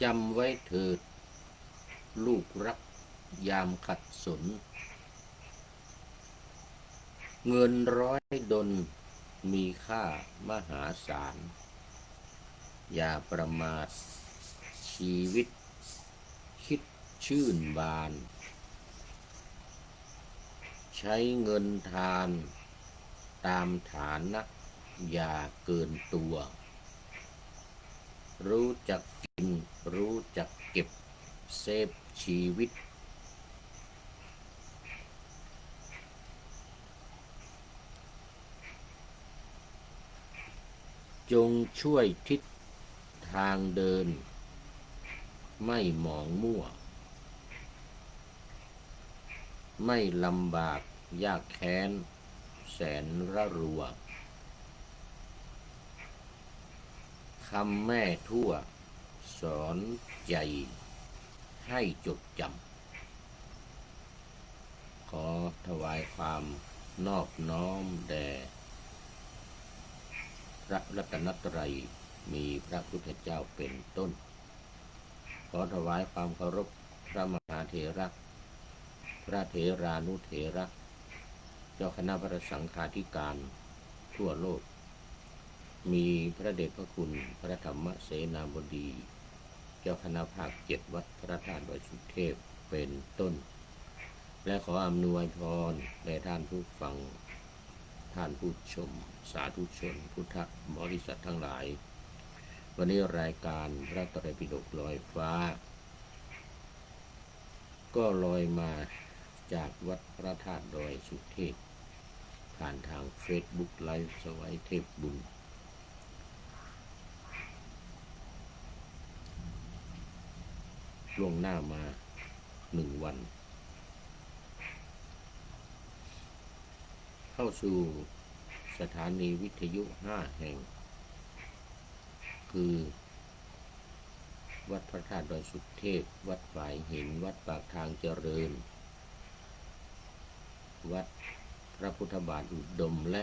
จำไว้เถิดลูกรักยามขัดสนเงิน100 ดลมีค่ามหาศาลอย่าประมาทชีวิตคิดชื่นบานใช้เงินทานตามฐานะอย่าเกินตัวรู้จักกินรู้จักเก็บเซฟชีวิตจงช่วยทิศทางเดินไม่หมองมั่วไม่ลำบากยากแค้นแสนระรัวคำแม่ทั่วสอนใจให้จดจำขอถวายความนอบน้อมแด่พระรัตนตรัยมีพระพุทธเจ้าเป็นต้นขอถวายความเคารพพระมหาเถระพระเถรานุเถระเจ้าคณะพระสังฆาธิการทั่วโลกมีพระเดชพระคุณพระธรรมเสนาบดีเจ้าคณะภาค7วัดพระธาตุดอยสุเทพเป็นต้นและขออำนวยพรแด่ท่านผู้ฟังท่านผู้ชมสาธุชนพุทธบริษัททั้งหลายวันนี้รายการพระไตรปิฎกลอยฟ้าก็ลอยมาจากวัดพระธาตุดอยสุเทพผ่านทาง Facebook ไลฟ์สวัยเทพบุญล่วงหน้ามา1 วันเข้าสู่สถานีวิทยุ5 แห่งคือวัดพระธาตุดอยสุเทพวัดฝายหินวัดปากทางเจริญวัดพระพุทธบาทอุดมและ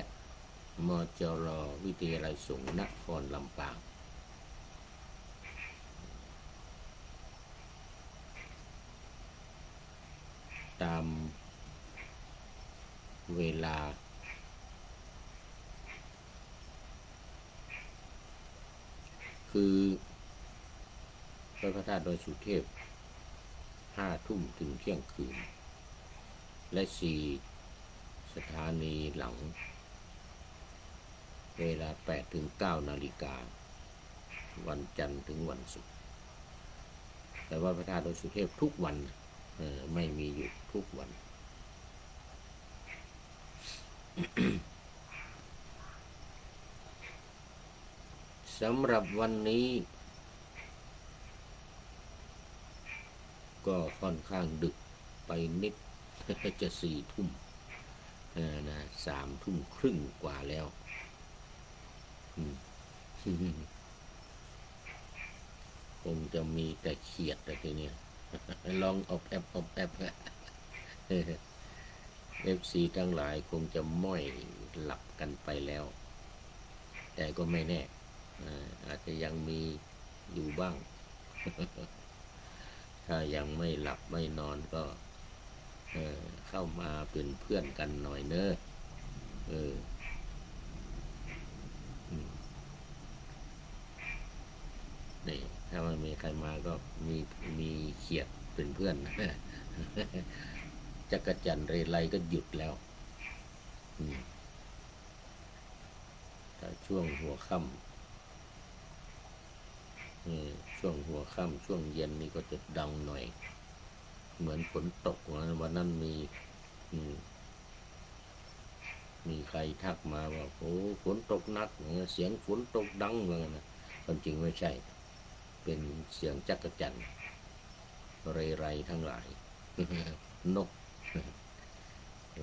มจรวิทยาลัยสงฆ์นครลำปางตามเวลาคือพระธาตุดอยสุเทพ5 ทุ่มถึงเที่ยงคืนและ4 สถานีหลังเวลา8 ถึง 9 นาฬิกาวันจันทร์ถึงวันศุกร์แต่ว่าพระธาตุดอยสุเทพทุกวันไม่มีหยุดทุกวัน สำหรับวันนี้ก็ค่อนข้างดึกไปนิด จะ4 ทุ่มนะ3 ทุ่มครึ่งกว่าแล้ว คงจะมีแต่เขียดแต่ทีเนี้ย ลองอบแอบFC ทั้งหลายคงจะม้อยหลับกันไปแล้ว แต่ก็ไม่แน่อาจจะยังมีอยู่บ้าง ถ้ายังไม่หลับไม่นอนก็เข้ามาเป็นเพื่อนกันหน่อยเนอะนี่ถ้ามันมีใครมาก็มีเขียดเป็นเพื่อน จักรจันทร์เรไรก็หยุดแล้วถ้าช่วงหัวค่ำช่วงหัวค่ำช่วงเย็นนี่ก็จะดังหน่อยเหมือนฝนตกวันนั้นมีใครทักมาว่าโอ้ฝนตกหนักเสียงฝนตกดังเลยนะความจริงไม่ใช่เป็นเสียงจักรจันทร์เรไรทั้งหลาย นก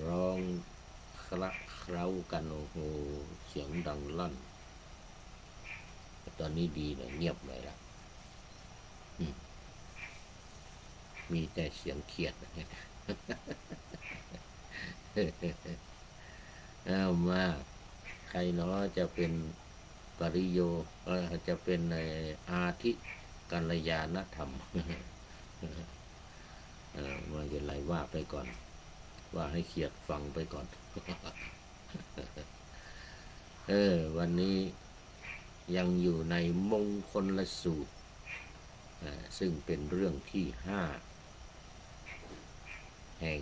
ร้องคละเคล้ากันโอ้โหเสียงดังลั่นตอนนี้ดีเลยเงียบเลยละมีแต่เสียงเขียดเอามาใครเนาะจะเป็นปริโยจะเป็นอาทิ กัลยาณธรรมไม่เป็นไรว่าไปก่อนว่าให้เขียดฟังไปก่อน วันนี้ยังอยู่ในมงคลสูตรซึ่งเป็นเรื่องที่5แห่ง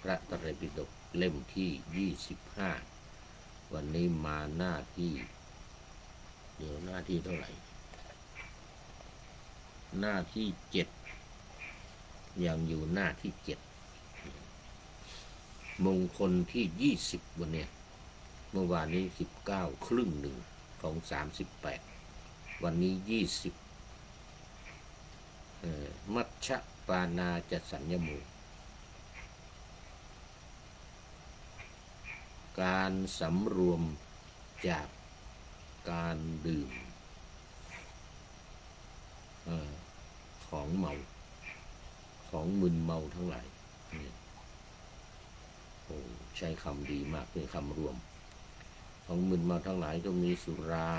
พระไตรปิฎกเล่มที่25วันนี้มาหน้าที่เดี๋ยวหน้าที่เท่าไหร่หน้าที่7ยังอยู่หน้าที่7มงคลที่20วันนี้เมื่อวานนี้19ครึ่งหนึ่งของ38วันนี้20มัชฌปานาจะสัญญโมการสำรวมจากการดื่มของเมาของมึนเมาทั้งหลายใช้คำดีมากเป็นคำรวมของมึนเมาทั้งหลายก็มีสุรา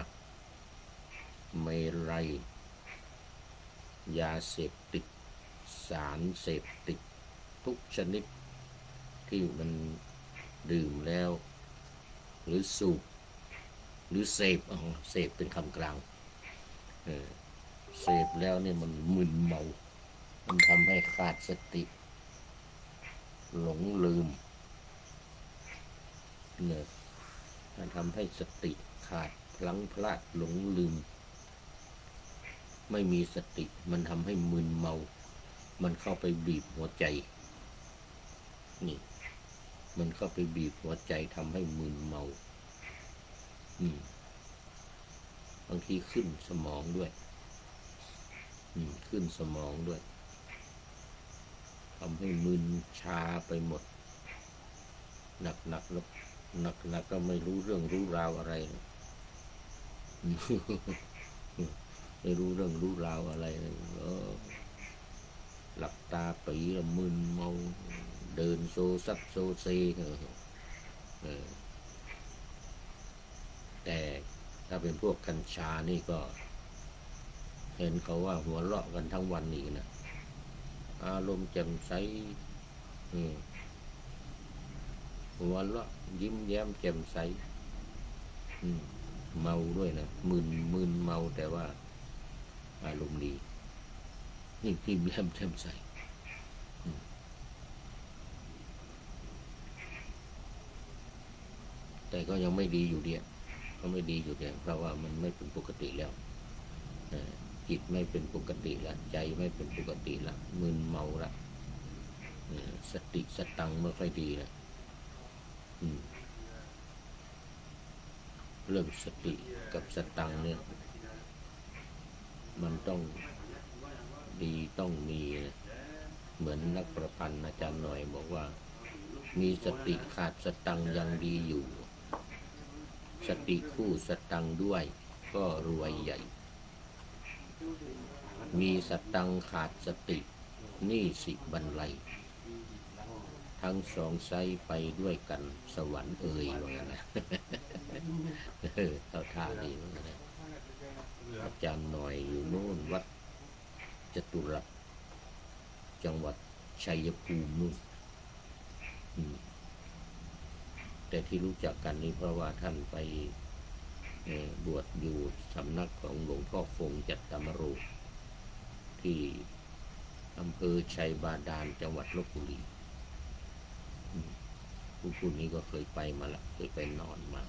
เมรัยยาเสพติดสารเสพติดทุกชนิดที่มันดื่มแล้วหรือสูบหรือเสพเป็นคำกลางเสพแล้วเนี่ยมันมึนเมามันทำให้ขาดสติหลงลืมเนี่ยมันทำให้สติขาดพลั้งพลาดหลงลืมไม่มีสติมันทำให้มึนเมามันเข้าไปบีบหัวใจนี่มันเข้าไปบีบหัวใจทำให้มึนเมาบางทีขึ้นสมองด้วยขึ้นสมองด้วยทำให้มึนชาไปหมดหนักแล้วหนักก็ไม่รู้เรื่องรู้ราวอะไร ไม่รู้เรื่องรู้ราวอะไรหลับตาปีแล้วมึนเมาเดินโซซัดโซเซแต่ถ้าเป็นพวกกัญชานี่ก็เห็นเขาว่าหัวเราะกันทั้งวันนี่นะอารมณ์แจ่มใสหัวเราะยิ้มแย้มแจ่มใสเมาด้วยนะมึนเมาแต่ว่าอารมณ์ดีนี่ยิ้มแย้มแจ่มใสแต่ก็ยังไม่ดีอยู่ดีก็ไม่ดีอยู่ดีเพราะว่ามันไม่เป็นปกติแล้วจิตไม่เป็นปกติแล้วใจไม่เป็นปกติแล้วมึนเมาละสติสตังไม่ค่อยดีแล้วเรื่องสติกับสตังเนี่ยมันต้องดีต้องมีเหมือนนักประพันธ์อาจารย์หน่อยบอกว่ามีสติขาดสตังยังดีอยู่สติคู่สตังด้วยก็รวยใหญ่มีสตังขาดสตินี่สิบรรลัยทั้งสองไซไปด้วยกันสวรรค์เอ่ยว่างั้นนะเข้าท่าดีว่างั้นนะอาจารย์หน่อยอยู่โน่นวัดจตุรัสจังหวัดชัยภูมินู่นแต่ที่รู้จักกันนี้เพราะว่าท่านไปบวชอยู่สำนักของหลวงพ่อฟงจัตตมโรที่อำเภอชัยบาดาลจังหวัดลพบุรีผู้นี้ก็เคยไปมาละเคยไปนอนมา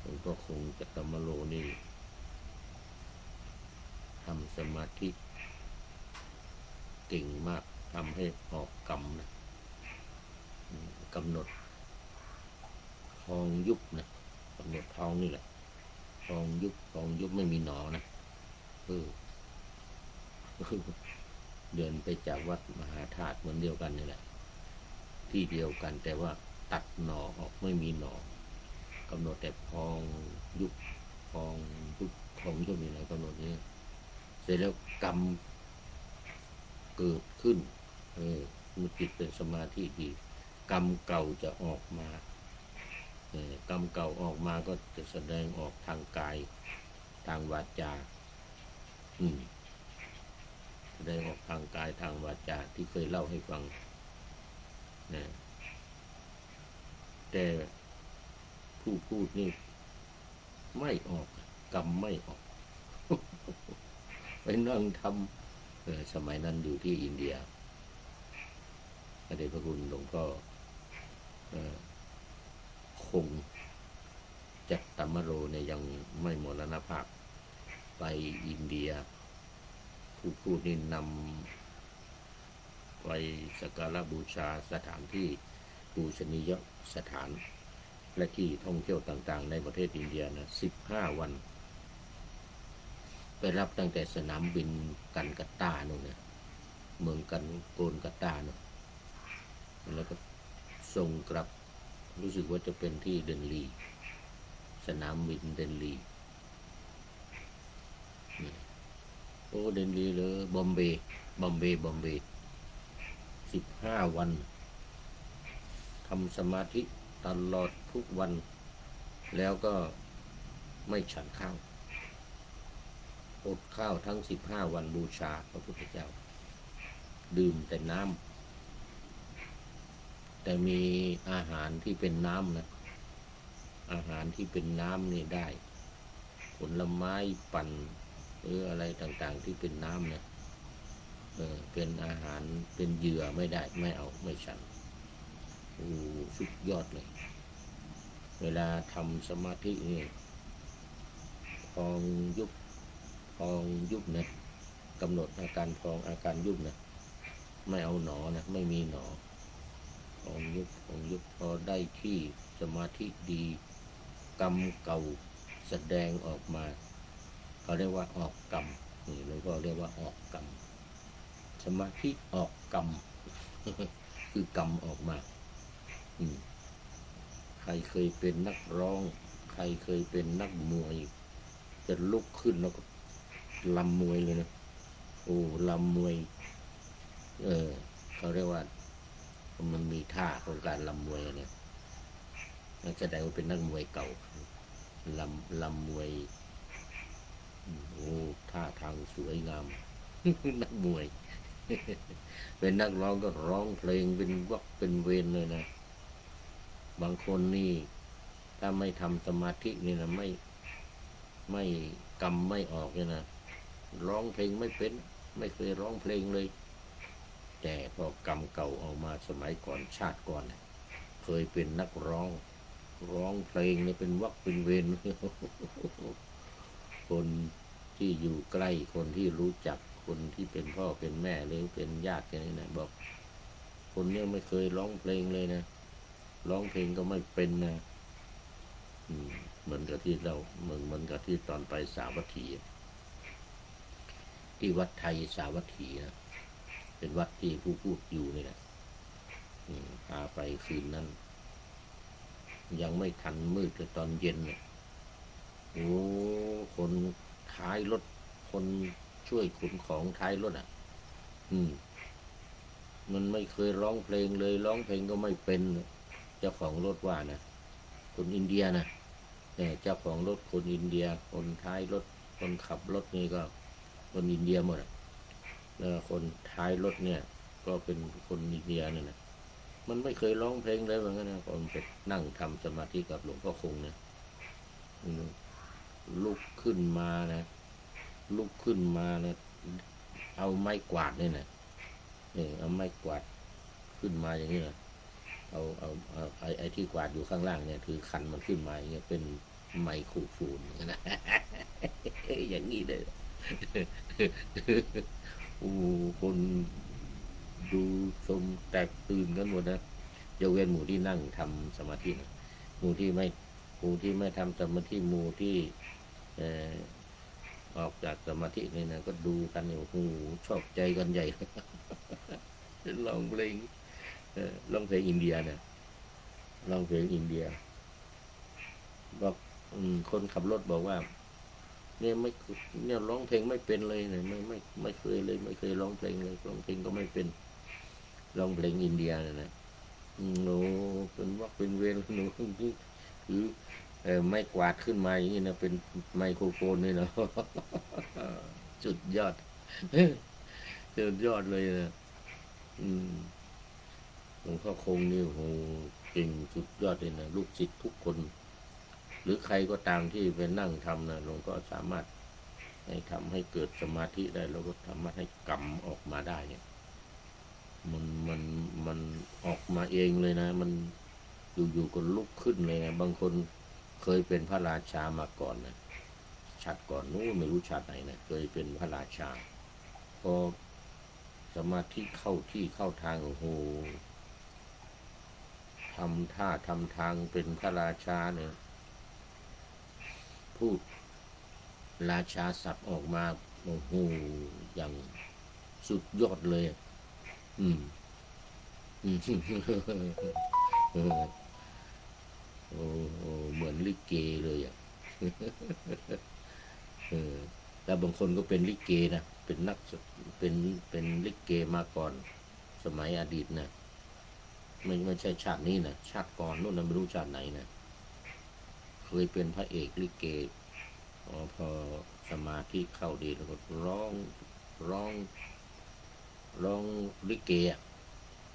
หลวงพ่อคงจัตตมโรนี่ทำสมาธิเก่งมากทำให้ออกกรรมนะกำหนดทองยุบนะกำหนดทองนี่แหละทองยุบไม่มีหนอนะเดินไปจากวัดมหาธาตุเหมือนเดียวกันนี่แหละที่เดียวกันแต่ว่าตัดหนอออกไม่มีหนอกำหนดแต่พองยุบพองยุบพองยุบมีอะไรกำหนดนี้เสร็จแล้วกรรมเกิดขึ้นมันจิตเป็นสมาธิดีกรรมเก่าจะออกมา กรรมเก่าออกมาก็จะแสดงออกทางกายทางวาจาแสดงออกทางกายทางวาจาที่เคยเล่าให้ฟังนะแต่ผู้พูดนี่ไม่ออกกรรมไม่ออก ไปนั่งทำสมัยนั้นอยู่ที่อินเดียพระเดชพระคุณหลวงพ่อคงจัตตมโรเนี่ยยังไม่มรณภาพไปอินเดียผู้พูดนี่นำไปสักการะบูชาสถานที่ปูชนียสถานและที่ท่องเที่ยวต่างๆในประเทศอินเดียนะ15 วันไปรับตั้งแต่สนามบินกันกัตตาโน่นเนี่ยเมืองกันโกลกัตตาเนาะแล้วก็ส่งกลับรู้สึกว่าจะเป็นที่เดนลีสนามบินเดนลีโอ้เดนลีเลยบอมเบย์15 วันทำสมาธิตลอดทุกวันแล้วก็ไม่ฉันข้าวอดข้าวทั้ง15 วันบูชาพระพุทธเจ้าดื่มแต่น้ำแต่มีอาหารที่เป็นน้ำนะอาหารที่เป็นน้ำนี่ได้ผลไม้ปั่นหรืออะไรต่างๆที่เป็นน้ำเนี่ยเป็นอาหารเป็นเหยื่อไม่ได้ไม่เอาไม่ฉันโอ้สุดยอดเลยเวลาทำสมาธินี่พองยุบนะกำหนดอาการพองอาการยุบนะไม่เอาหนอนะไม่มีหนอพองยุบพอได้ที่สมาธิดีกรรมเก่าแสดงออกมาเขาเรียกว่าออกกรรมนี่หลวงพ่อเรียกว่าออกกรรมสมาธิออกกรรม คือกรรมออกมาใครเคยเป็นนักร้องใครเคยเป็นนักมวยจะลุกขึ้นแล้วก็ลำมวยเลยนะโอ้ลำมวยเขาเรียกว่ามันมีท่าของการลำมวยเนี่ยนั่นแสดงว่าเป็นนักมวยเก่าลำมวยโอ้ท่าทางสวยงาม นักมวย เป็นนักร้องก็ร้องเพลงเป็นวักเป็นเวรเลยนะบางคนนี่ถ้าไม่ทำสมาธินี่นะไม่กำไม่ออกเนี่ยนะร้องเพลงไม่เป็นไม่เคยร้องเพลงเลยแต่พอกรรมเก่าออกมาสมัยก่อนชาติก่อนเคยเป็นนักร้องเพลงเนี่ยเป็นวักเป็นเวร คนที่อยู่ใกล้คนที่รู้จักคนที่เป็นพ่อเป็นแม่หรือเป็นญาติกันนี่นะบอกคนเนี้ยไม่เคยร้องเพลงเลยนะร้องเพลงก็ไม่เป็นนะเหมือนกับที่เราเหมือนกับที่ตอนไปสาวัตถีที่วัดไทยสาวัตถีนะเป็นวัดที่ผู้พูดอยู่นี่แหละพาไปคืนนั้นยังไม่ทันมืดเลยตอนเย็นเนี่ยโอ้คนท้ายรถคนช่วยขนของท้ายรถมันไม่เคยร้องเพลงเลยร้องเพลงก็ไม่เป็นเจ้าของรถว่านะคนอินเดียนะเจ้าของรถคนอินเดียคนท้ายรถคนขับรถนี่ก็คนอินเดียหมดแล้วคนท้ายรถเนี่ยก็เป็นคนอินเดียเนี่ยนะมันไม่เคยร้องเพลงเลยเหมือนกันนะคนไปนั่งทำสมาธิกับหลวงพ่อคงเนี่ยลุกขึ้นมานะเอาไม้กวาดเนี่ยนะเอาไม้กวาดขึ้นมาอย่างนี้นะเอาไอ้ที่กวาดอยู่ข้างล่างเนี่ยถือขันมันขึ้นมาอย่างเงี้ยเป็นไมโครโฟนนะ อย่างนี้เลย โอ้คนดูชมแตกตื่นกันหมดนะยกเว้นหมู่ที่นั่งทำสมาธินะหมู่ที่ไม่ทำสมาธิหมู่ที่ออกจากสมาธินี่นะก็ดูกันโอ้โหชอบใจกันใหญ่ ลองเพลงร้องเพลงอินเดียเนี่ยร้องเพลงอินเดียบอกคนขับรถบอกว่าเนี่ยเนี่ยร้องเพลงไม่เป็นเลยเนี่ยไม่เคยเลยไม่เคยร้องเพลงเลยร้องเพลงก็ไม่เป็นร้องเพลงอินเดียเนี่ยนะโน้เป็นวักเป็นเวรหนู ถือไม้กวาดขึ้นมาอย่างนี้นะเป็นไมโครโฟนนี่เนาะ สุดยอดสุดยอดเลยนะอืมหลวงพ่อคงนี่โหเก่งสุดยอดเลยนะลูกศิษย์ทุกคน หรือใครก็ตามที่ไปนั่งทำนะหลวงก็สามารถให้ทำให้เกิดสมาธิได้แล้วก็สามารถให้กรรมออกมาได้เนี่ยมันออกมาเองเลยนะมันอยู่ๆก็ลุกขึ้นเลยนะบางคนเคยเป็นพระราชามาก่อนนะชาติก่อนนู้นไม่รู้ชาติไหนนะเคยเป็นพระราชาพอสมาธิเข้าที่เข้าทางโอ้โหทำท่าทำทางเป็นพระราชาเนี่ยพูดราชาศัพท์ออกมาโอ้โหอย่างสุดยอดเลยอืมอืมโอ้โหเหมือนลิเกเลยอ่ะเออแล้วบางคนก็เป็นลิเกนะเป็นนักเป็นเป็นลิเกมาก่อนสมัยอดีตนะไม่ใช่ชาตินี้นะชาติก่อนนู่นนะไม่รู้ชาติไหนนะเคยเป็นพระเอกลิเกพอสมาธิเข้าดีแล้วก็ร้องร้องลิเกอ่ะ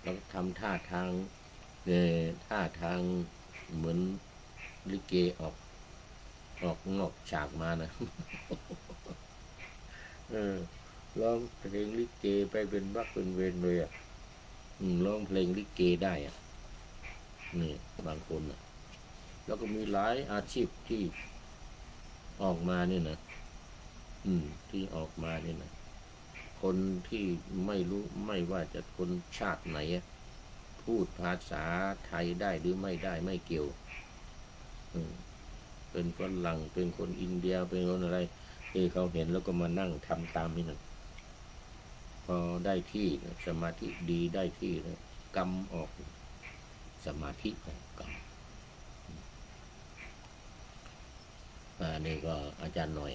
แล้วทำท่าทางท่าทางเหมือนลิเกออกนอกฉากมานะเออร้องเพลงลิเกไปเป็นวักเป็นเวรเลยอ่ะร้องเพลงลิเกได้อ่ะนี่บางคนอ่ะแล้วก็มีหลายอาชีพที่ออกมาเนี่ยนะที่ออกมาเนี่ยนะคนที่ไม่รู้ไม่ว่าจะคนชาติไหนพูดภาษาไทยได้หรือไม่ได้ไม่เกี่ยวเป็นฝรั่งเป็นคนอินเดียเป็นคนอะไรที่เขาเห็นแล้วก็มานั่งทำตามนี่นะพอได้ที่สมาธิดีได้ที่นะกำออกสมาธิกำนี่ก็อาจารย์หน่อย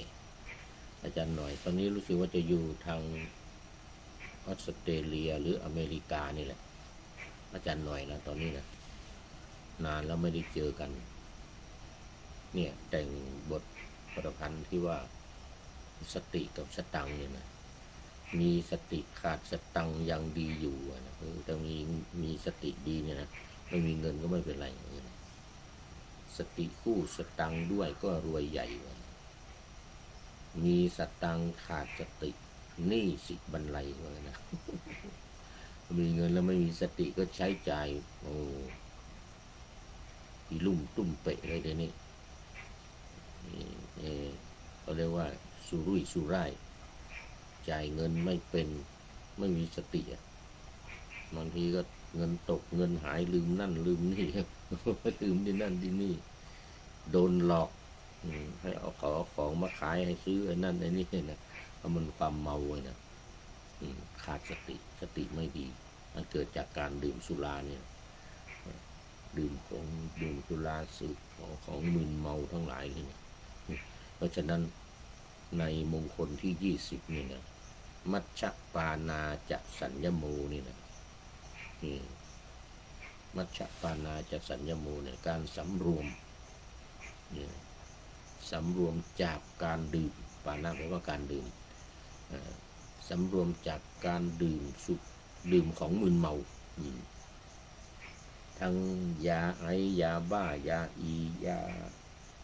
ตอนนี้รู้สึกว่าจะอยู่ทางออสเตรเลียหรืออเมริกานี่แหละอาจารย์หน่อยนะตอนนี้นะนานแล้วไม่ได้เจอกันเนี่ยแต่งบทประพันธ์ที่ว่าสติกับสตังเนี่ยนะมีสติขาดสตังยังดีอยู่นะแต่มีสติดีเนี่ยนะไม่มีเงินก็ไม่เป็นไรสติคู่สตังด้วยก็รวยใหญ่มีสตังขาดสติหนี้สิบรรลัยเลยนะมีเงินแล้วไม่มีสติก็ใช้จ่ายโอ้ที่ลุ่มตุ้มเปะเลยเดี๋ยวนี้เขาเรียกว่าสุรุ่ยสุร่ายจ่ายเงินไม่เป็นไม่มีสติบางทีก็เงินตกเงินหายลืมนั่นลืมนี่ลืมที่นั่นที่นี่โดนหลอกให้เอาของมาขายให้ซื้อไอ้นั่นไอ้นี่นะเพราะมันความเมาเลยนะขาดสติไม่ดีมันเกิดจากการดื่มสุราเนี่ยดื่มสุราสูบของมึนเมาทั้งหลายเลยเนี่ยเพราะฉะนั้นในมงคลที่20นี่นะมัชฌปานาจะสัญญโมนี่นะมัชฌปานาจะสัญญโมเนี่ยการสำรวมเนี่ยสำรวมจากการดื่มปานะแปลว่าการดื่มสำรวมจากการดื่มของมึนเมาทั้งยาไอยาบ้ายาอียา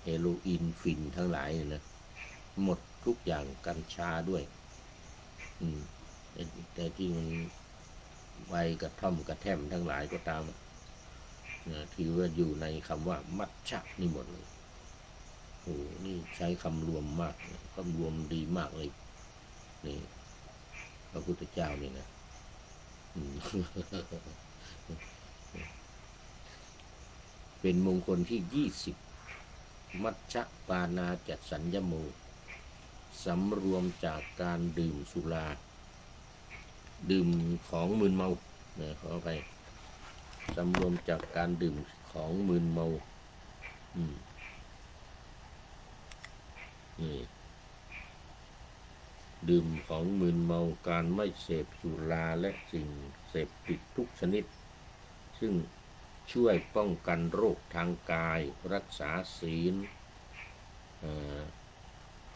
เฮโรอีนฟินทั้งหลายนะหมดทุกอย่างกัญชาด้วยแต่ที่มันใบกระท่อมกระแท่มทั้งหลายก็ตามถือว่าอยู่ในคำว่ามัชฌะนี่หมดเลยโอ้นี่ใช้คำรวมมากคำรวมดีมากเลยนี่พระพุทธเจ้านี่นะเป็นมงคลที่20มัชฌปานาจัดสัญญโมสำรวมจากการดื่มสุราดื่มของมึนเมาขอไปสำรวมจากการดื่มของมึนเมานี่ดื่มของมึนเมาการไม่เสพสุราและสิ่งเสพติดทุกชนิดซึ่ง ช่วยป้องกันโรคทางกายรักษาศีล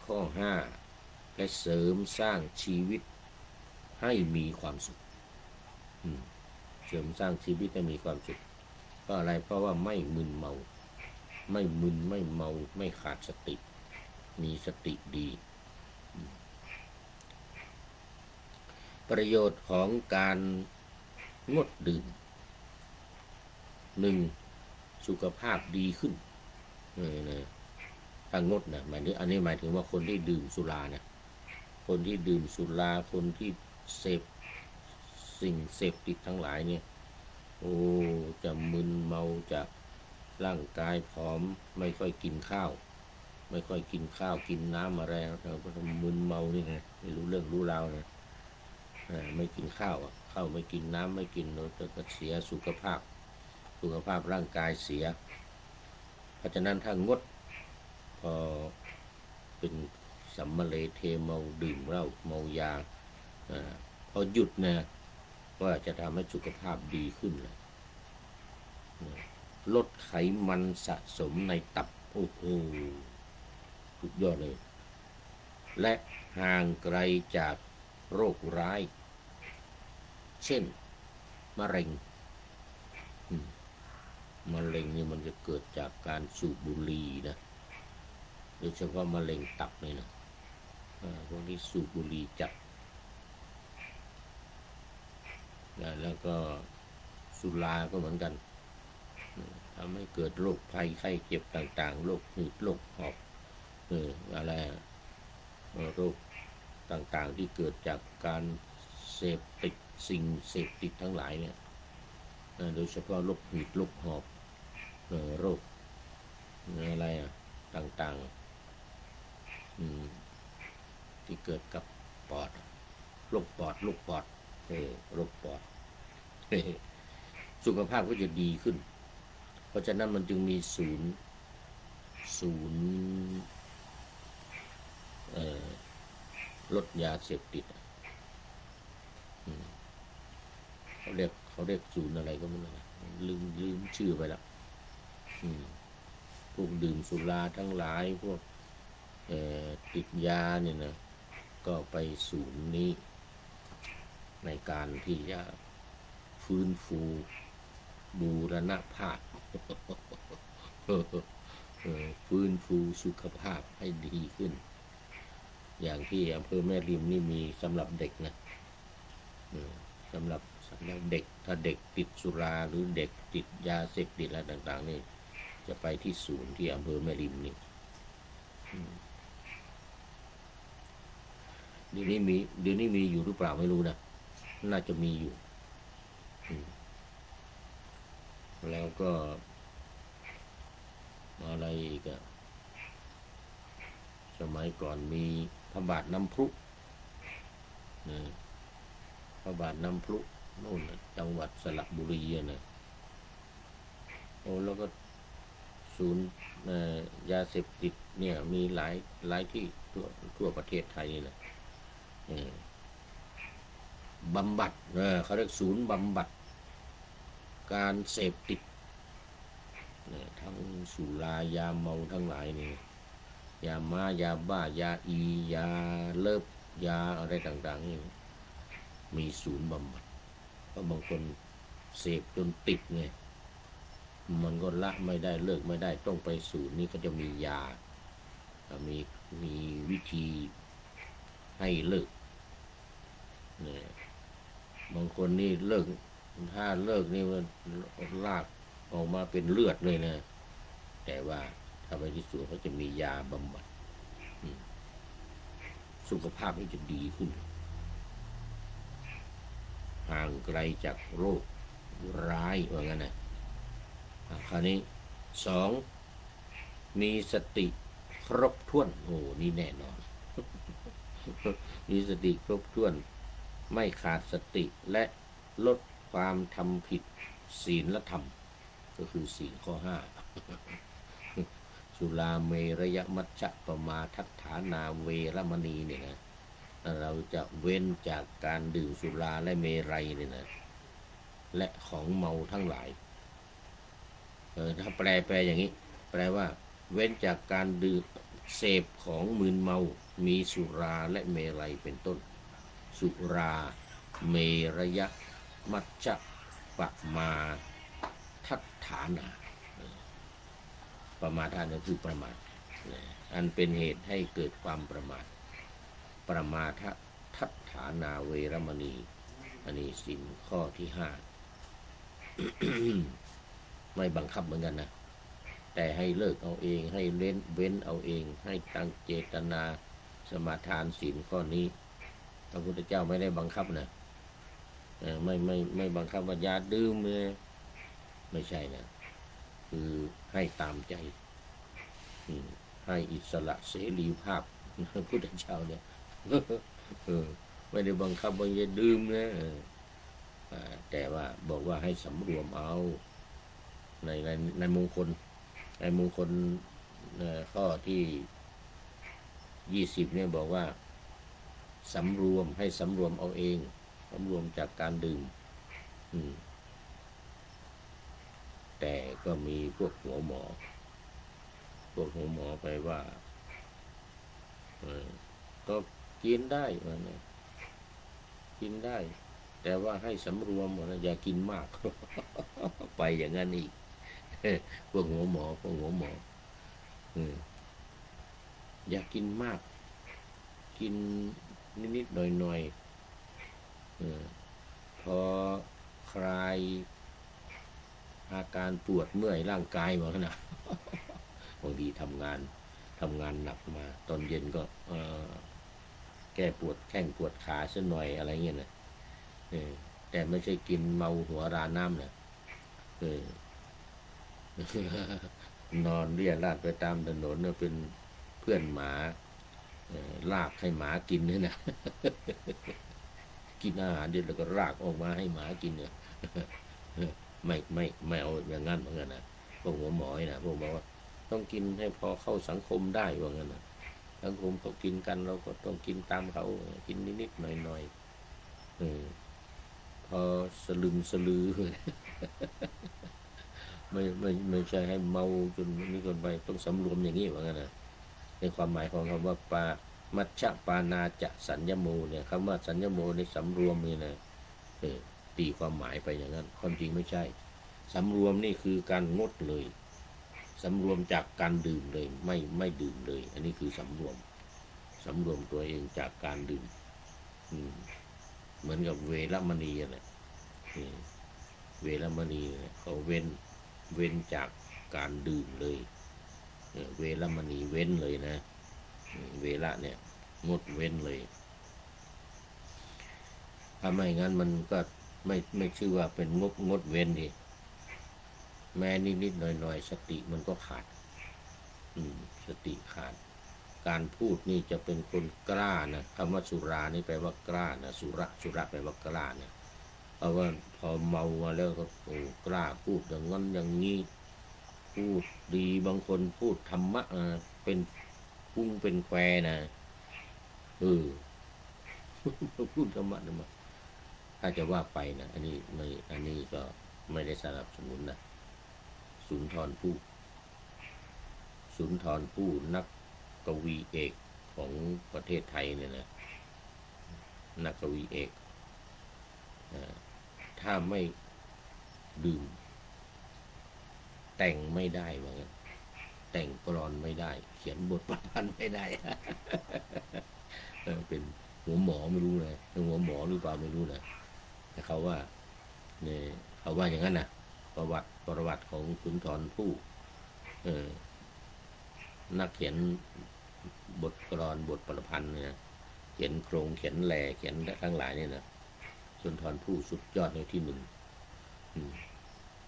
ข้อ5และเสริมสร้างชีวิตให้มีความสุขเสริมสร้างชีวิตให้มีความสุขเพราะอะไรเพราะว่าไม่มึนเมาไม่มึนไม่เมาไม่ขาดสติมีสติดีประโยชน์ของการงดดื่ม1สุขภาพดีขึ้นถ้างดนะหมายถึงอันนี้หมายถึงว่าคนที่ดื่มสุรานะคนที่ดื่มสุราคนที่เสพสิ่งเสพติดทั้งหลายเนี่ยโอ้จะมึนเมาจะร่างกายผอมไม่ค่อยกินข้าวไม่ค่อยกินข้าวกินน้ำอะไรก็มึนเมานี่ไงไม่รู้เรื่องรู้ราวนะไม่กินข้าวไม่กินน้ำไม่กินเราจะเสียสุขภาพร่างกายเสียเพราะฉะนั้นถ้างดพอเป็นสัมมะเลเทเมาดื่มเหล้าเมายาพอหยุดนะก็จะทำให้สุขภาพดีขึ้นเลยลดไขมันสะสมในตับโอ้โหสุดยอดเลยและห่างไกลจากโรคร้ายเช่นมะเร็งนี่มันจะเกิดจากการสูบบุหรี่นะโดยเฉพาะมะเร็งตับนี่นะพวกที่สูบบุหรี่จัดแล้วก็สุราก็เหมือนกันทำให้เกิดโรคภัยไข้เจ็บต่างๆโรคหืดโรคหอบอะไรโรคต่างๆที่เกิดจากการเสพติดสิ่งเสพติดทั้งหลายเนี่ยโดยเฉพาะโรคหืดโรคหอบโรคอะไรต่างๆที่เกิดกับปอดโรคปอดโรคปอดสุขภาพก็จะดีขึ้นเพราะฉะนั้นมันจึงมีศูนย์ลดยาเสพติดเขาเรียกศูนย์อะไรก็ไม่รู้ลืมชื่อไปแล้วพวกดื่มสุราทั้งหลายพวกติดยาเนี่ยนะก็ไปศูนย์นี้ในการที่จะฟื้นฟูบูรณภาพฟื้นฟูสุขภาพให้ดีขึ้นอย่างที่อำเภอแม่ริมนี่มีสำหรับเด็กนะสำหรับเด็กถ้าเด็กติดสุราหรือเด็กติดยาเสพติดอะไรต่างๆนี่จะไปที่ศูนย์ที่อำเภอแม่ริมนี่เดี๋ยวนี้มีอยู่หรือเปล่าไม่รู้นะน่าจะมีอยู่แล้วก็อะไรอีกอะสมัยก่อนมีพระบาทน้ำพุพระบาทน้ำพุโน่นจังหวัดสระบุรีนะโอ้แล้วก็ศูนย์ยาเสพติดเนี่ยมีหลายที่ทั่วประเทศไทยนี่นะบำบัดเขาเรียกศูนย์บำบัดการเสพติดทั้งสุรายาเมาทั้งหลายนี่ยาม้ายาบ้ายาอียาเลิฟยาอะไรต่างๆนี่มีศูนย์บำบัดเพราะบางคนเสพจนติดไงมันก็ละไม่ได้เลิกไม่ได้ต้องไปศูนย์นี้ก็จะมียามีวิธีให้เลิกเนี่ยบางคนนี่เลิกถ้าเลิกนี่มันลากออกมาเป็นเลือดเลยนะแต่ว่าถ้าไปที่ศูนย์เขาจะมียาบำบัดสุขภาพก็จะดีขึ้นห่างไกลจากโรคร้ายว่างั้นนะคราวนี้2มีสติครบถ้วนโอ้นี่แน่นอนมีสติครบถ้วนไม่ขาดสติและลดความทำผิดศีลธรรมก็คือศีลข้อ5สุราเมรยมัชฌะปมาทัฏฐานาเวรมณีเนี่ยนะเราจะเว้นจากการดื่มสุราและเมรัยเนี่ยนะและของเมาทั้งหลาย ถ้าแปลอย่างนี้แปลว่าเว้นจากการดื่มเสพของมึนเมามีสุราและเมรัยเป็นต้นสุราเมรยะมัชฌะปะมาทัฏฐานาประมาทานก็คือประมาทอันเป็นเหตุให้เกิดความประมาทประมาททัฏฐานาเวรมณีอันนี้สินข้อที่ห้า ไม่บังคับเหมือนกันนะแต่ให้เลิกเอาเองให้เว้นเอาเองให้ตั้งเจตนาสมาทานศีลข้อนี้พระพุทธเจ้าไม่ได้บังคับนะไม่บังคับว่าอย่าดื่มเลยไม่ใช่นะคือให้ตามใจให้อิสระเสรีภาพพระพุทธเจ้าเนี่ยไม่ได้บังคับว่าอย่าดื่มนะแต่ว่าบอกว่าให้สำรวมเอาในมงคลข้อที่20เนี่ยบอกว่าสำรวมให้สำรวมเอาเองสำรวมจากการดื่มแต่ก็มีพวกหัวหมอไปว่าก็กินได้กินได้แต่ว่าให้สำรวมอย่ากินมาก ไปอย่างนั้นอีกพวกหัวหมออย่ากินมากกินนิดๆหน่อยๆพอคลายอาการปวดเมื่อยร่างกายมาขนาดบางทีทำงานหนักมาตอนเย็นก็แก้ปวดแข้งปวดขาสักหน่อยอะไรเงี้ยนะแต่ไม่ใช่กินเมาหัวราน้ำนะนอนเรี่ยราดไปตามถนนเนี่ยเป็นเพื่อนหมาลากให้หมากินเนี่ยนะ กินอาหารเดี๋ยวแล้วก็ลากออกมาให้หมากินเนี่ย ไม่เอาอย่างนั้นเหมือนกันนะพวกหัวหมอนะพวกบอกว่าต้องกินให้พอเข้าสังคมได้ว่างั้นนะสังคมเขากินกันเราก็ต้องกินตามเขากินนิดๆหน่อยๆพอสลึมสลือ ไม่ใช่ให้เมาจนนี่คนไปต้องสำรวมอย่างนี้ว่างั้นนะในความหมายของคำว่าปามัชฌปานาจะสัญญโมเนี่ยคำว่าสัญญโมในสำรวมนี่นะตีความหมายไปอย่างนั้นความจริงไม่ใช่สำรวมนี่คือการงดเลยสำรวมจากการดื่มเลยไม่ดื่มเลยอันนี้คือสำรวมตัวเองจากการดื่มเหมือนกับเวรมณีอะไรเวรมณีเขาเว้นจากการดื่มเลยเวรมณีเว้นเลยนะเวระเนี่ยงดเว้นเลยถ้าไม่งั้นมันก็ไม่ชื่อว่าเป็นงดเว้นดิแม้นิดหน่อยสติมันก็ขาดสติขาดการพูดนี่จะเป็นคนกล้านะคำว่าสุรานี่แปลว่ากล้านะสุระแปลว่ากล้านะเพราะว่าพอเมามาแล้วก็กล้าพูดอย่างนั้นอย่างนี้พูดดีบางคนพูดธรรมะเป็นพุ่งเป็นแควนะพูดธรรมะถ้าจะว่าไปนะอันนี้ก็ไม่ได้สนับสนุนนะสุนทรภู่นักกวีเอกของประเทศไทยเนี่ยนะนักกวีเอกถ้าไม่ดื่มแต่งไม่ได้ว่างั้นแต่งกลอนไม่ได้เขียนบทประพันธ์ไม่ได้ เป็นหัวหมอไม่รู้เลยเป็นหัวหมอหรือเปล่าไม่รู้นะแต่เขาว่าเนี่ยเขาว่าอย่างนั้นนะประวัติของสุนทรภู่นักเขียนบทกลอนบทประพันธ์เนี่ยเขียนโครงเขียนแหล่เขียนทั้งหลายเนี่ยนะสุนทรภู่สุดยอดในที่หนึ่ง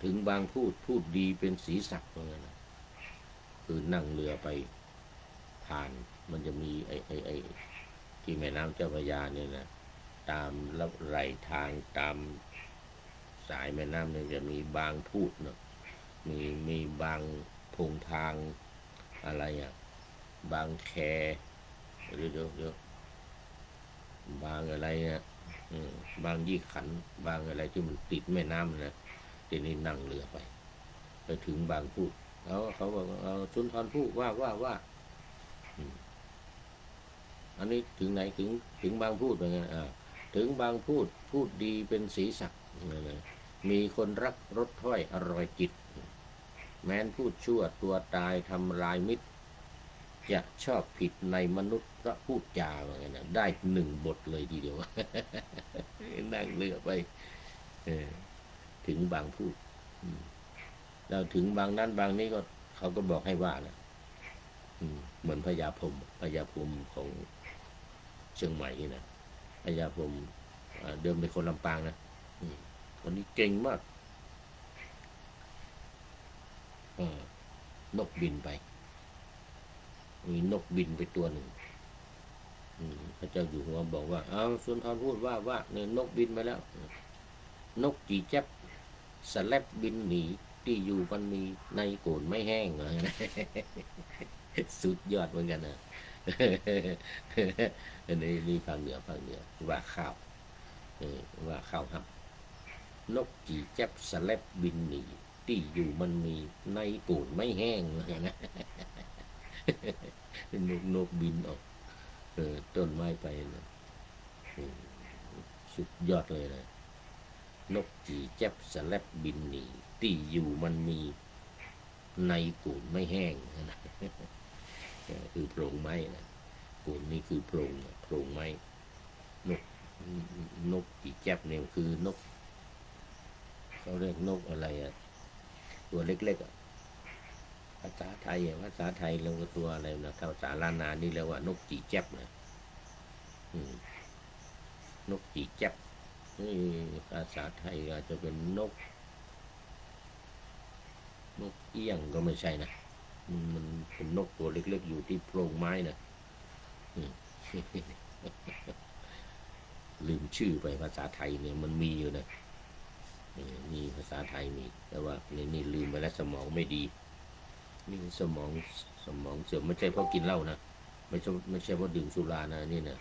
ถึงบางพูดดีเป็นสีสักเหมือนกันนะคือนั่งเรือไปผ่านมันจะมีไอ้ที่แม่น้ำเจ้าพระยาเนี่ยนะตามไหลทางตามสายแม่น้ำเนี่ยจะมีบางพูดเนาะมีบางพงทางอะไรบางแคเดี๋ยวบางอะไรบางยี่ขันบางอะไรที่มันติดแม่น้ำนะทีนี้นั่งเรือไป ไปถึงบางพูดแล้วเขาบอกสุนทรภู่ว่าอันนี้ถึงไหนถึงบางพูดไงถึงบางพูดพูดดีเป็นสีสักมีคนรักรสถ้อยอร่อยจิตแม้นพูดชั่วตัวตายทำลายมิตรจะชอบผิดในมนุษย์พระพูดจาอะไรนะได้1 บทเลยทีเดียว นั่งเรือไปถึงบางพูดเราถึงบางนั้นบางนี้ก็เขาก็บอกให้ว่านะเหมือนพญาพรหมของเชียงใหม่นี่นะพญาพรหมเดิมเป็นคนลำปางนะวันนี้เก่งมากนกบินไปมีนกบินไปตัวหนึ่งพระเจ้าอยู่หัวบอกว่าสุนทรพูดว่าเนี่ยนกบินไปแล้วนกจีแจ๊บสแลบบินหนีที่อยู่มันมีในโกนไม่แห้งสุดยอดเหมือนกันนะนี่ภาคเหนือว่าข้าวว่าข้าวครับนกจีแจ๊บสแลบบินหนีที่อยู่มันมีในโกนไม่แห้งนะนกบินออกต้นไม้ไปนะสุดยอดเลยนะนกจีแจ๊บสแลบบินหนีที่อยู่มันมีในกูนไม่แห้งนะคือโพรงไม้นะกูนนี่คือโพรงไม้นกจีแจ๊บเนี่ยคือนกเขาเรียกนกอะไรตัวเล็กๆภาษาไทยเราก็ตัวอะไรนะภาษาล้านนานี่เรียกว่านกจีแจ๊บนะนกจีแจ๊บภาษาไทยอาจจะเป็นนกเอี้ยงก็ไม่ใช่นะมันเป็นนกตัวเล็กๆอยู่ที่โพรงไม้นะลืมชื่อไปภาษาไทยเนี่ยมันมีอยู่นะมีภาษาไทยมีแต่ว่านี่ลืมไปแล้วสมองไม่ดีนี่สมองเสื่อมไม่ใช่เพราะกินเหล้านะไม่ใช่เพราะดื่มสุรานะนี่นะ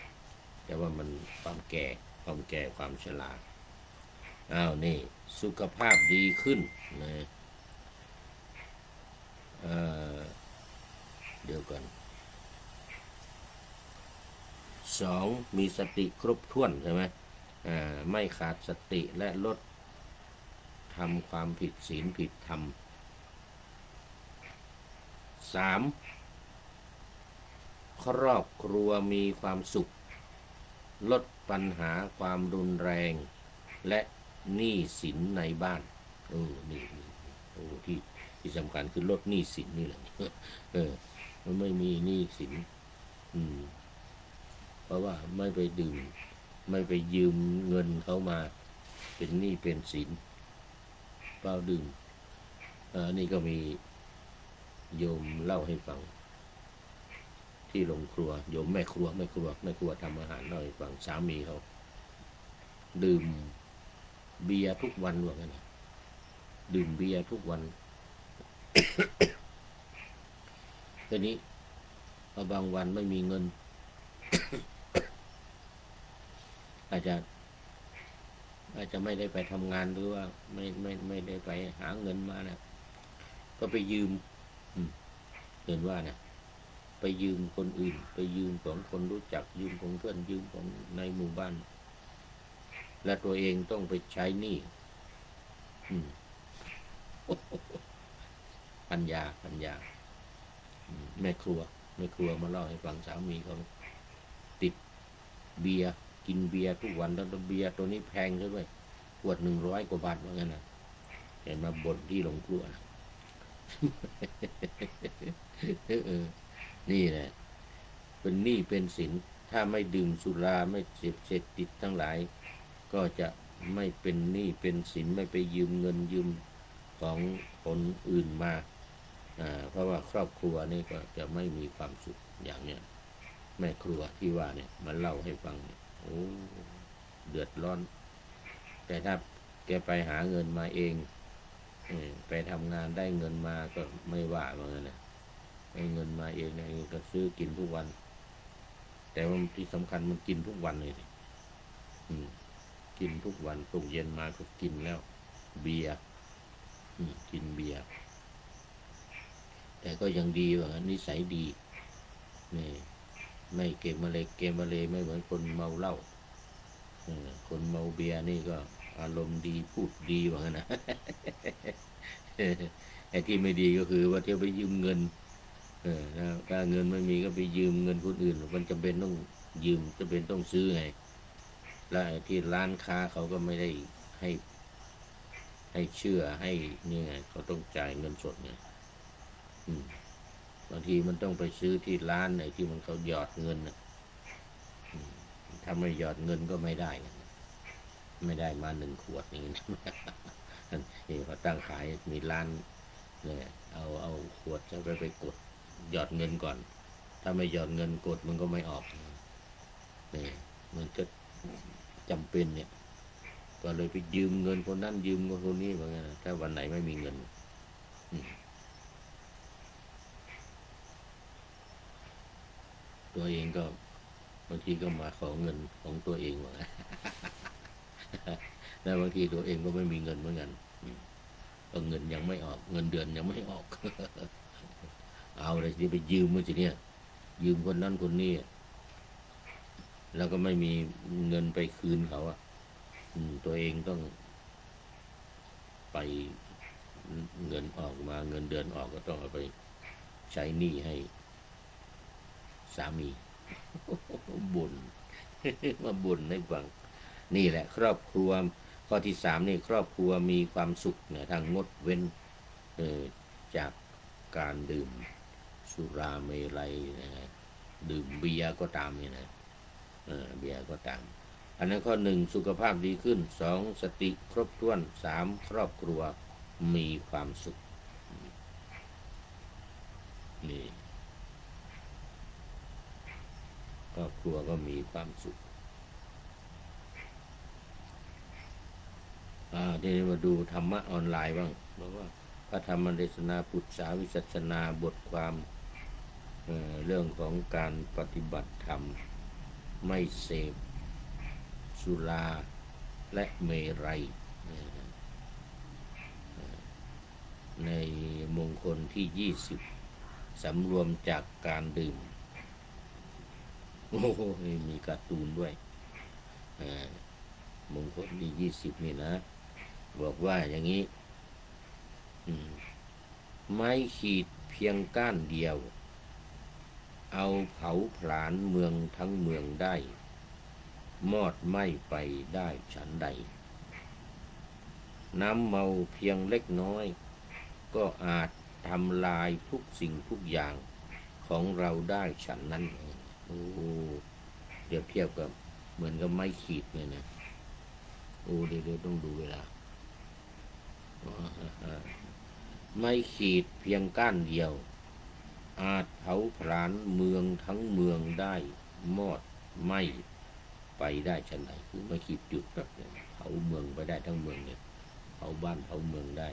แต่ว่ามันความแก่ความชรานี่สุขภาพดีขึ้นนะเดี๋ยวก่อน2มีสติครบถ้วนใช่ไหมไม่ขาดสติและลดทำความผิดศีลผิดธรรม3ครอบครัวมีความสุขลดปัญหาความรุนแรงและหนี้สินในบ้านนี่ที่สำคัญคือลดหนี้สินนี่แหละมันไม่มีหนี้สินเพราะว่าไม่ไปดื่มไม่ไปยืมเงินเขามาเป็นหนี้เป็นสินเปล่าดื่มนี่ก็มีโยมเล่าให้ฟังที่โรงครัวโยมแม่ครัวทำอาหารเล่าให้ฟังสามีเขาดื่มเบียร์ทุกวันว่างั้นดื่มเบียร์ทุกวันทีนี้บางวันไม่มีเงิน อาจจะไม่ได้ไปทำงานหรือว่าไม่ได้ไปหาเงินมานะก็ไปยืมเห็นว่านะไปยืมคนอื่นไปยืมของคนรู้จักยืมของเพื่อนยืมของในหมู่บ้านและตัวเองต้องไปใช้หนี้ปัญญาแม่ครัวมาเล่าให้ฟังสามีเขาติดเบียร์กินเบียร์ทุกวันแล้วเบียร์ตัวนี้แพงด้วยขวด100 กว่าบาทว่างั้นนะเห็นมาบ่นที่โรงครัวนะนี่แหละเป็นหนี้เป็นสินถ้าไม่ดื่มสุราไม่เสพติดทั้งหลายก็จะไม่เป็นหนี้เป็นสินไม่ไปยืมเงินยืมของคนอื่นมาเพราะว่าครอบครัวนี่ก็จะไม่มีความสุขอย่างเนี้ยแม่ครัวที่ว่าเนี่ยมาเล่าให้ฟังโอ้เดือดร้อนแต่ถ้าแกไปหาเงินมาเองไปทำงานได้เงินมาก็ไม่ว่าเหมือนกันนะได้เงินมาเองเนี่ยก็ซื้อกินทุกวันแต่ว่าที่สำคัญมันกินทุกวันเลยกินทุกวันตกเย็นมาก็กินแล้วเบียร์กินเบียร์ แต่ก็ยังดีว่างั้นนิสัยดีนี่ไม่เกมเรไม่เหมือนคนเมาเหล้าคนเมาเบียร์นี่ก็อารมณ์ดีพูดดีว่างั้นนะไอ้ที่ไม่ดีก็คือว่าเที่ยวไปยืมเงินถ้าเงินไม่มีก็ไปยืมเงินคนอื่นมันจำเป็นต้องยืมจะเป็นต้องซื้อไงแล้วไอ้ที่ร้านค้าเขาก็ไม่ได้ให้เชื่อให้นี่ไงเขาต้องจ่ายเงินสดไงอืมบางทีมันต้องไปซื้อที่ร้านไหนที่มันเขาหยอดเงินนะถ้าไม่หยอดเงินก็ไม่ได้ไม่ได้มา1 ขวดอย่างนี้นี่เขาตั้งขายมีร้านเนี่ยเอาขวดจะไปกดหยอดเงินก่อนถ้าไม่หยอดเงินกดมันก็ไม่ออกนี่มันก็จำเป็นเนี่ยก็เลยไปยืมเงินคนนั้นยืมเงินคนนี้เหมือนกันถ้าวันไหนไม่มีเงินตัวเองก็บางทีก็มาขอเงินของตัวเองเหมือนกันแล้วบางทีตัวเองก็ไม่มีเงินเหมือนกันเงินยังไม่ออกเงินเดือนยังไม่ออกเอาเลยที่ไปยืมมันสิเนี่ยยืมคนนั้นคนนี้แล้วก็ไม่มีเงินไปคืนเขาอ่ะตัวเองต้องไปเงินออกมาเงินเดือนออกก็ต้องเอาไปใช้หนี้ให้สามีบ่นมาบ่นให้ฟังนี่แหละครอบครัวข้อที่3นี่ครอบครัวมีความสุขเนี่ยทางงดเว้นจากการดื่มสุราเมลัยนะดื่มเบียร์ก็ตามเนี่ยนะเบียร์ก็ตามอันนั้นข้อ1สุขภาพดีขึ้น2สติครบถ้วน3ครอบครัวมีความสุขนี่ครอบครัวก็มีความสุขทีนี้มาดูธรรมะออนไลน์บ้างบอกว่าพระธรรมเทศนาพุทธสาวิสัชนาบทความเรื่องของการปฏิบัติธรรมไม่เสพสุราและเมรัยในมงคลที่20สำรวมจากการดื่มโอ้โหมีการ์ตูนด้วยมงคลที่20นี่นะบอกว่าอย่างนี้ไม้ขีดเพียงก้านเดียวเอาเผาผลาญเมืองทั้งเมืองได้มอดไหม้ไปได้ฉันใดน้ำเมาเพียงเล็กน้อยก็อาจทำลายทุกสิ่งทุกอย่างของเราได้ฉันนั้นเองโอ้เดี๋ยวเทียบกับเหมือนกับไม้ขีดเลยนะโอ้เดี๋ยวต้องดูเวลาไม้ขีดเพียงก้านเดียวอาจเผาผลาญเมืองทั้งเมืองได้มอดไหม้ไปได้ฉันไหนคือไม่ขีดจุดแบบเผาเมืองไปได้ทั้งเมืองเนี่ยเผาบ้านเผาเมืองได้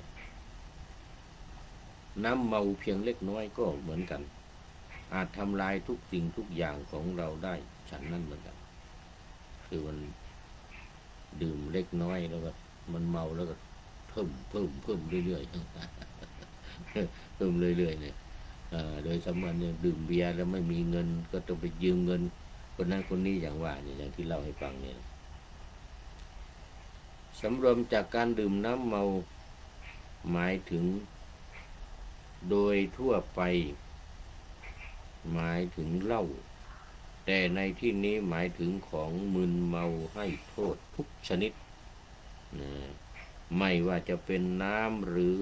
น้ำเมาเพียงเล็กน้อยก็เหมือนกันอาจทำลายทุกสิ่งทุกอย่างของเราได้ฉันนั้นเหมือนกันคือมันดื่มเล็กน้อยแล้วก็มันเมาแล้วก็เพิ่มเรื่อยๆเพิ่มเรื่อยๆเนี่ยโดยสมมติเนี่ยดื่มเบียร์แล้วไม่มีเงินก็ต้องไปยืมเงินคนนั้นคนนี้อย่างว่าเนี่ยอย่างที่เล่าให้ฟังเนี่ยสำรวมจากการดื่มน้ำเมาหมายถึงโดยทั่วไปหมายถึงเหล้าแต่ในที่นี้หมายถึงของมึนเมาให้โทษทุกชนิดนะไม่ว่าจะเป็นน้ำหรือ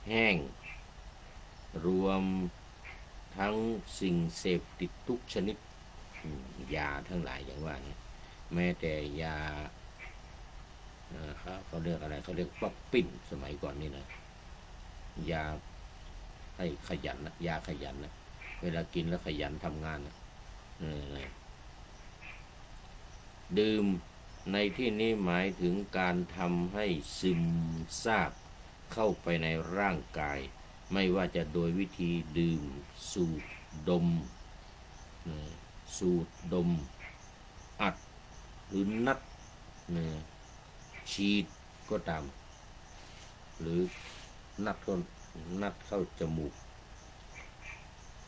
แห้งรวมทั้งสิ่งเสพติดทุกชนิดยาทั้งหลายอย่างว่านี่แม้แต่ยาเขาเรียกอะไรเขาเรียกป๊อปปิ้นสมัยก่อนนี่นะยาให้ขยันนะยาขยันนะเวลากินแล้วขยันทำงานนะดื่มในที่นี้หมายถึงการทำให้ซึมซาบเข้าไปในร่างกายไม่ว่าจะโดยวิธีดื่มสูดดมอัดหรือนัดฉีดก็ตามหรือ นัดก็นัดเข้าจมูก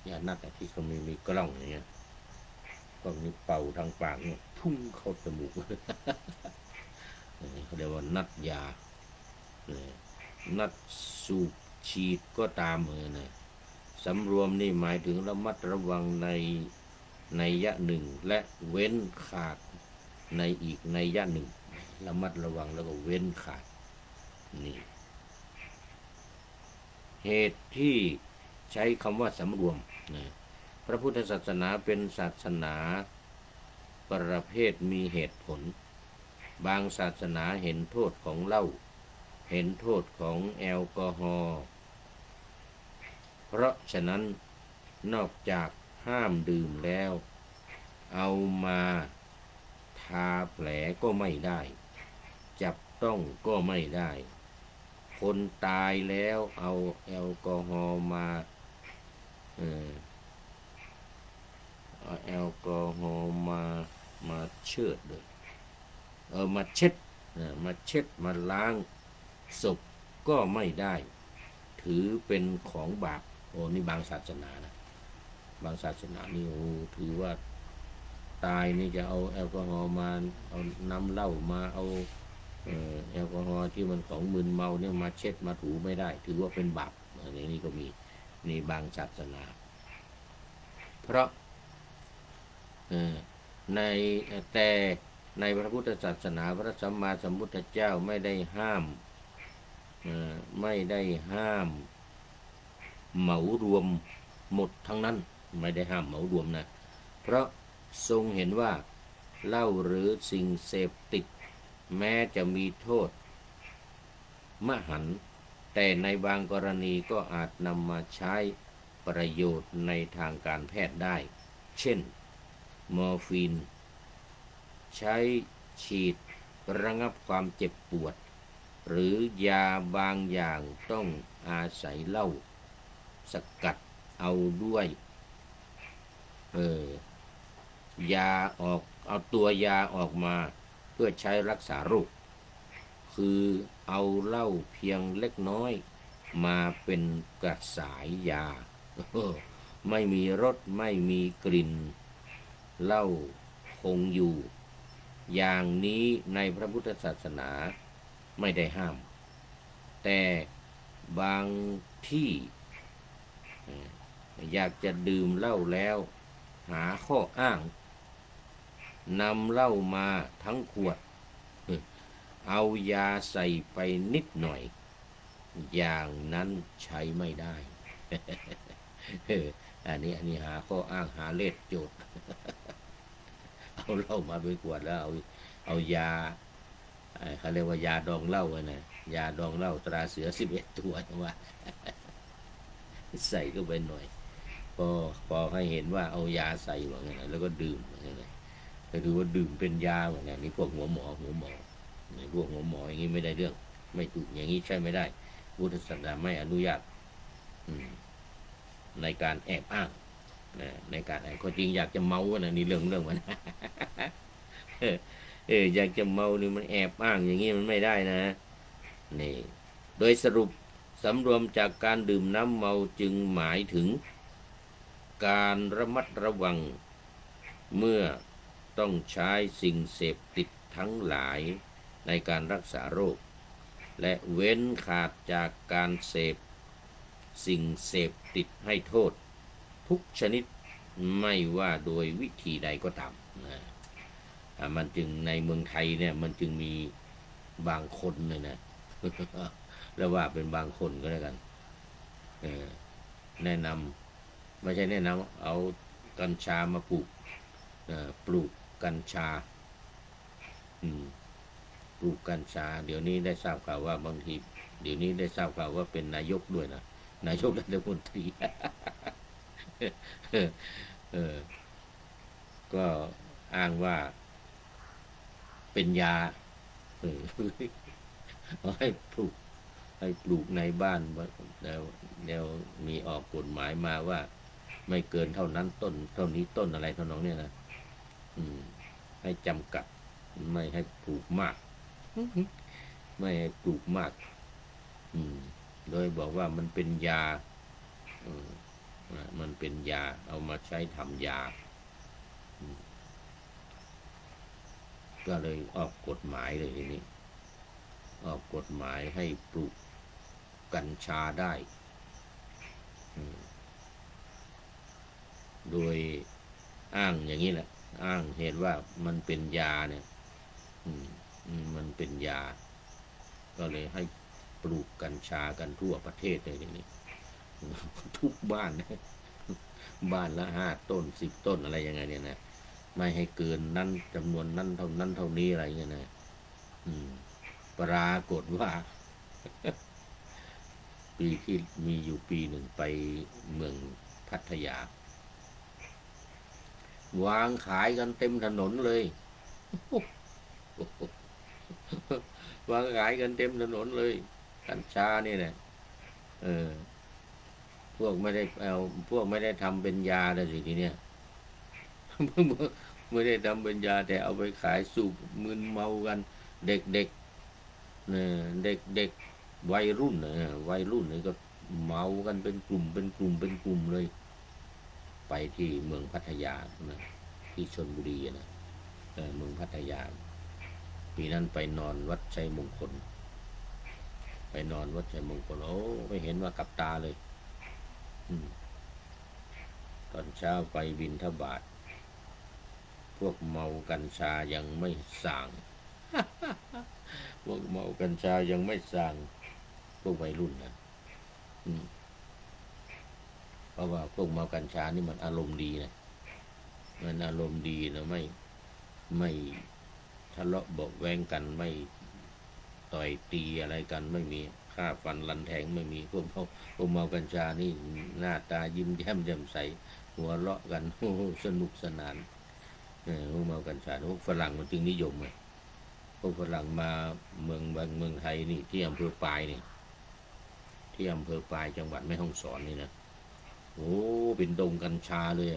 อย่านัดแต่ที่เขามีกล้องอย่างเงี้ยกล้องนี้เป่าทางปากเนี่ยพุ่งเข้าจมูกเขาเรียกว่านัดยานัดสูบฉีดก็ตามนะสำรวมนี่หมายถึงระมัดระวังในยะหนึ่งและเว้นขาดในอีกในยะหนึ่งระมัดระวังแล้วก็เว้นขาดนี่เหตุที่ใช้คำว่าสำรวมนะพระพุทธศาสนาเป็นศาสนาประเภทมีเหตุผลบางศาสนาเห็นโทษของเหล้าเห็นโทษของแอลกอฮอล์เพราะฉะนั้นนอกจากห้ามดื่มแล้วเอามาทาแผลก็ไม่ได้จับต้องก็ไม่ได้คนตายแล้วเอาแอลกอฮอล์มาเอาแอลกอฮอล์มาเชิดเลยมาเช็ดมาล้างศพก็ไม่ได้ถือเป็นของบาปนี่บางศาสนานะบางศาสนานี่ถือว่าตายนี่จะเอาแอลกอฮอล์มาเอาน้ำเหล้ามาเอาแอลกอฮอล์ที่มันของมึนเมาเนี่ยมาเช็ดมาถูไม่ได้ถือว่าเป็นบาปอันนี้ก็มีในบางศาสนาเพราะในแต่ในพระพุทธศาสนาพระสัมมาสัมพุทธเจ้าไม่ได้ห้ามเหมารวมหมดทั้งนั้นไม่ได้ห้ามเหมารวมนะเพราะทรงเห็นว่าเหล้าหรือสิ่งเสพติดแม้จะมีโทษมหันต์แต่ในบางกรณีก็อาจนำมาใช้ประโยชน์ในทางการแพทย์ได้เช่นมอร์ฟีนใช้ฉีดระงับความเจ็บปวดหรือยาบางอย่างต้องอาศัยเหล้าสกัดเอาด้วยยาออกเอาตัวยาออกมาเพื่อใช้รักษาโรคคือเอาเหล้าเพียงเล็กน้อยมาเป็นกระสายยาไม่มีรสไม่มีกลิ่นเหล้าคงอยู่อย่างนี้ในพระพุทธศาสนาไม่ได้ห้ามแต่บางที่อยากจะดื่มเหล้าแล้วหาข้ออ้างนำเหล้ามาทั้งขวดเอายาใส่ไปนิดหน่อยอย่างนั้นใช้ไม่ได้อันนี้หาข้ออ้างหาเลสโจทย์เอาเหล้ามาเป็นขวดแล้วเอายาเขาเรียกว่ายาดองเหล้านะยาดองเหล้าตราเสือ11 ตัวว่าใส่ก็ไปหน่อยพอให้เห็นว่าเอายาใส่ว่าไงแล้วก็ดื่มว่าไงแต่ถือว่าดื่มเป็นยาว่าไงนี่พวกหัวหมอพวกหัวหมออย่างนี้ไม่ได้เรื่องไม่ถูกอย่างนี้ใช่ไม่ได้พุทธศาสนาไม่อนุญาตในการแอบอ้างในการคนจริงอยากจะเมานะนี่เรื่องมันอยากจะเมานี่มันแอบอ้างอย่างนี้มันไม่ได้นะนี่โดยสรุปสำรวมจากการดื่มน้ำเมาจึงหมายถึงการระมัดระวังเมื่อต้องใช้สิ่งเสพติดทั้งหลายในการรักษาโรคและเว้นขาดจากการเสพสิ่งเสพติดให้โทษทุกชนิดไม่ว่าโดยวิธีใดก็ตามมันจึงในเมืองไทยเนี่ยมันจึงมีบางคนเลยนะ แล้วว่าเป็นบางคนก็แล้วกันแนะนำไม่ใช่แนะนำเอากัญชามาปลูกกัญชาปลูกกัญชาเดี๋ยวนี้ได้ทราบข่าวว่าบางทีเดี๋ยวนี้ได้ทราบข่าวว่าเป็นนายกด้วยนะนายกรัฐมนตรีก็อ้างว่าเป็นยาให้ปลูกในบ้านแล้วมีออกกฎหมายมาว่าไม่เกินเท่านั้นต้นเท่านี้ต้นอะไรเท่านั้นเนี่ยนะให้จำกัดไม่ให้ปลูกมากไม่ให้ปลูกมาก โดยบอกว่ามันเป็นยามันเป็นยาเอามาใช้ทำยาก็เลยออกกฎหมายเลยทีนี้ออกกฎหมายให้ปลูกกัญชาได้โดยอ้างอย่างนี้แหละอ้างเหตุว่ามันเป็นยาเนี่ยมันเป็นยาก็เลยให้ปลูกกัญชากันทั่วประเทศเลยทีนี้ทุกบ้านบ้านละ5 ต้น10 ต้นอะไรยังไงเนี่ยนะไม่ให้เกินนั้นจำนวนนั้นเท่านั้นเท่านี้อะไรเงี้ยนะปรากฏว่า ปีที่มีอยู่ปีหนึ่งไปเมืองพัทยาวางขายกันเต็มถนนเลยวางขายกันเต็มถนนเลยกัญชานี่แหละพวกไม่ได้เอาพวกไม่ได้ทำเป็นยาเลยสิทีเนี้ยไม่ได้ทำเป็นยาแต่เอาไปขายสูบมึนเมากันเด็กๆเนี่ยเด็กวัยรุ่นวัยรุ่นนี่ก็เมากันเป็นกลุ่มเป็นกลุ่มเป็นกลุ่มเลยไปที่เมืองพัทยานะที่ชลบุรีนะเมืองพัทยาปีนั้นไปนอนวัดชัยมงคลไปนอนวัดชัยมงคลโอ้ไม่เห็นว่ากับตาเลยตอนเช้าไปบิณฑบาตพวกเมากัญชายังไม่สั่งพวกเมากัญชายังไม่สั่งพวกวัยรุ่นนะเพราะว่าพวกเมากัญชานี่มันอารมณ์ดีนะมันอารมณ์ดีนะไม่ทะเลาะเบาะแว้งกันไม่ต่อยตีอะไรกันไม่มีฆ่าฟันรันแทงไม่มีพวกเมากัญชานี่หน้าตายิ้มแย้มแจ่มใสหัวเราะกันโอ้สนุกสนานพวกเมากัญชาพวกฝรั่งมันจึงนิยมไงพวกฝรั่งมาเมืองไทยนี่ที่อำเภอปายนี่ที่อำเภอปายจังหวัดแม่ฮ่องสอนนี่นะโอ้เป็นดงกัญชาเลย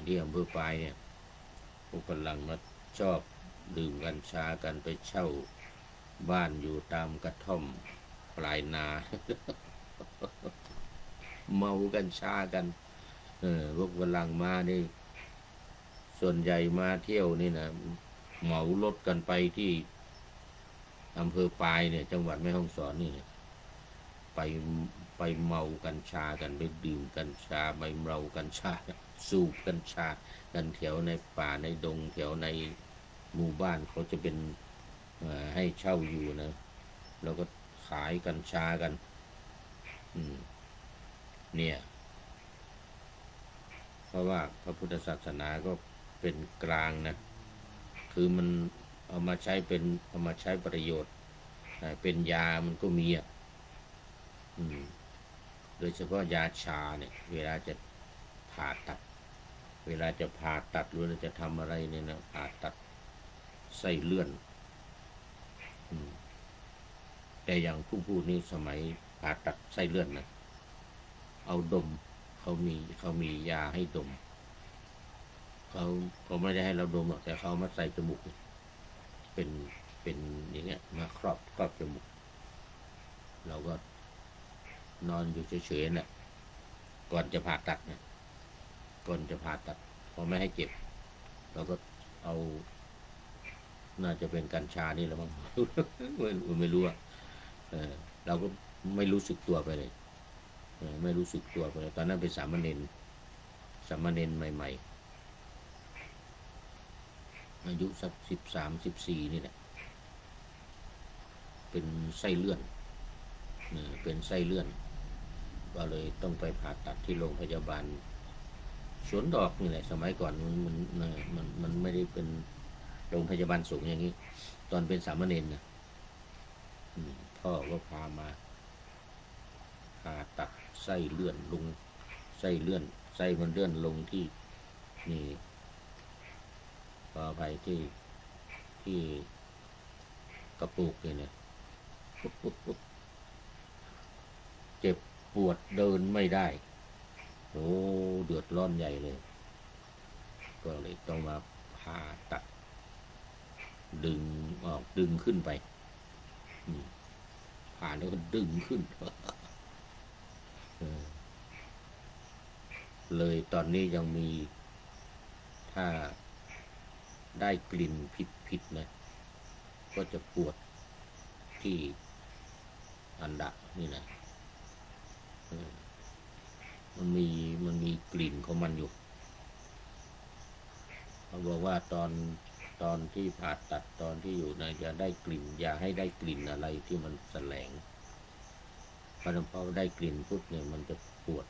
ที่อำเภอปายเนี่ยพวกฝรั่งมาชอบดื่มกัญชากันไปเช่าบ้านอยู่ตามกระท่อมปลายนาเมากัญชากันพวกฝรั่งมานี่ส่วนใหญ่มาเที่ยวนี่นะเหมารถกันไปที่อำเภอปายเนี่ยจังหวัดแม่ฮ่องสอนนี่เนี่ยไปเมากัญชากันไปดื่มกัญชาไปเมากัญชาสูบกัญชากันแถวในป่าในดงแถวในหมู่บ้านเขาจะเป็นให้เช่าอยู่นะแล้วก็ขายกัญชากันเนี่ยเพราะว่าพระพุทธศาสนาก็เป็นกลางนะคือมันเอามาใช้ประโยชน์เป็นยามันก็มีโดยเฉพาะยาชาเนี่ยเวลาจะผ่าตัดหรือเราจะทำอะไรเนี่ยนะผ่าตัดไส้เลื่อนแต่อย่างผู้พูดนี้สมัยผ่าตัดไส้เลื่อนนะเอาดมเขามียาให้ดมเขาไม่ได้ให้เราดมหรอกแต่เขามาใส่จมูกเป็นอย่างเงี้ยมาครอบจมูกเราก็นอนอยู่เฉยๆน่ะก่อนจะผ่าตัดเนี่ยก่อนจะผ่าตัดพอไม่ให้เจ็บเราก็เอาน่าจะเป็นกัญชานี่แหละมั้งไม่รู้อ่ะเราก็ไม่รู้สึกตัวไปเลยไม่รู้สึกตัวไปเลยตอนนั้นเป็นสามเณรใหม่ๆอายุสัก13-14นี่แหละเป็นไส้เลื่อนก็เลยต้องไปผ่าตัดที่โรงพยาบาลสวนดอกนี่แหละสมัยก่อนมันไม่ได้เป็นโรงพยาบาลสูงอย่างนี้ตอนเป็นสามเณรนะพ่อก็พามาผ่าตัดไส้เลื่อนลงไส้มันเลื่อนลงที่นี่ขออภัยที่กระปุกเนี่ยเจ็บปวดเดินไม่ได้โอ้เดือดร้อนใหญ่เลยก็เลยต้องมาผ่าตัดดึงออกดึงขึ้นไป ผ่านแล้วก็ดึงขึ้น เลยตอนนี้ยังมีถ้าได้กลิ่นผิดนะก็จะปวดที่อันดะนี่นะมันมีกลิ่นของมันอยู่เขาบอกว่าตอนที่ผ่าตัดตอนที่อยู่นะจะได้กลิ่นอย่าให้ได้กลิ่นอะไรที่มันแสลงเพราะพอได้กลิ่นปุ๊บเนี่ยมันจะปวด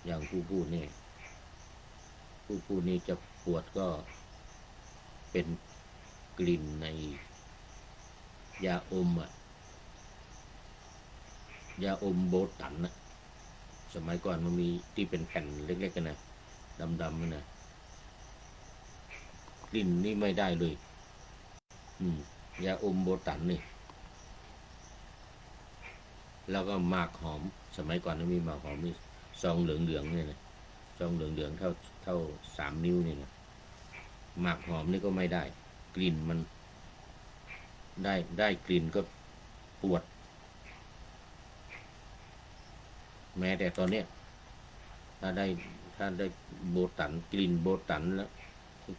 อย่างผู้พูดนี่จะปวดก็เป็นกลิ่นในยาอมยาอมโบตันนะสมัยก่อนมันมีที่เป็นแผ่นเล็กๆกันนะดำๆนะกลิ่นนี่ไม่ได้เลยยาอมโบตันนี่แล้วก็หมากหอมสมัยก่อนมันมีหมากหอมนี่ซองเหลืองๆเนี่ยนะซองเหลืองๆเท่า3 นิ้วนี่นะหมากหอมนี่ก็ไม่ได้กลิ่นมันได้กลิ่นก็ปวดแม้แต่ตอนเนี้ยถ้าได้โบตันกลิ่นโบตันแล้ว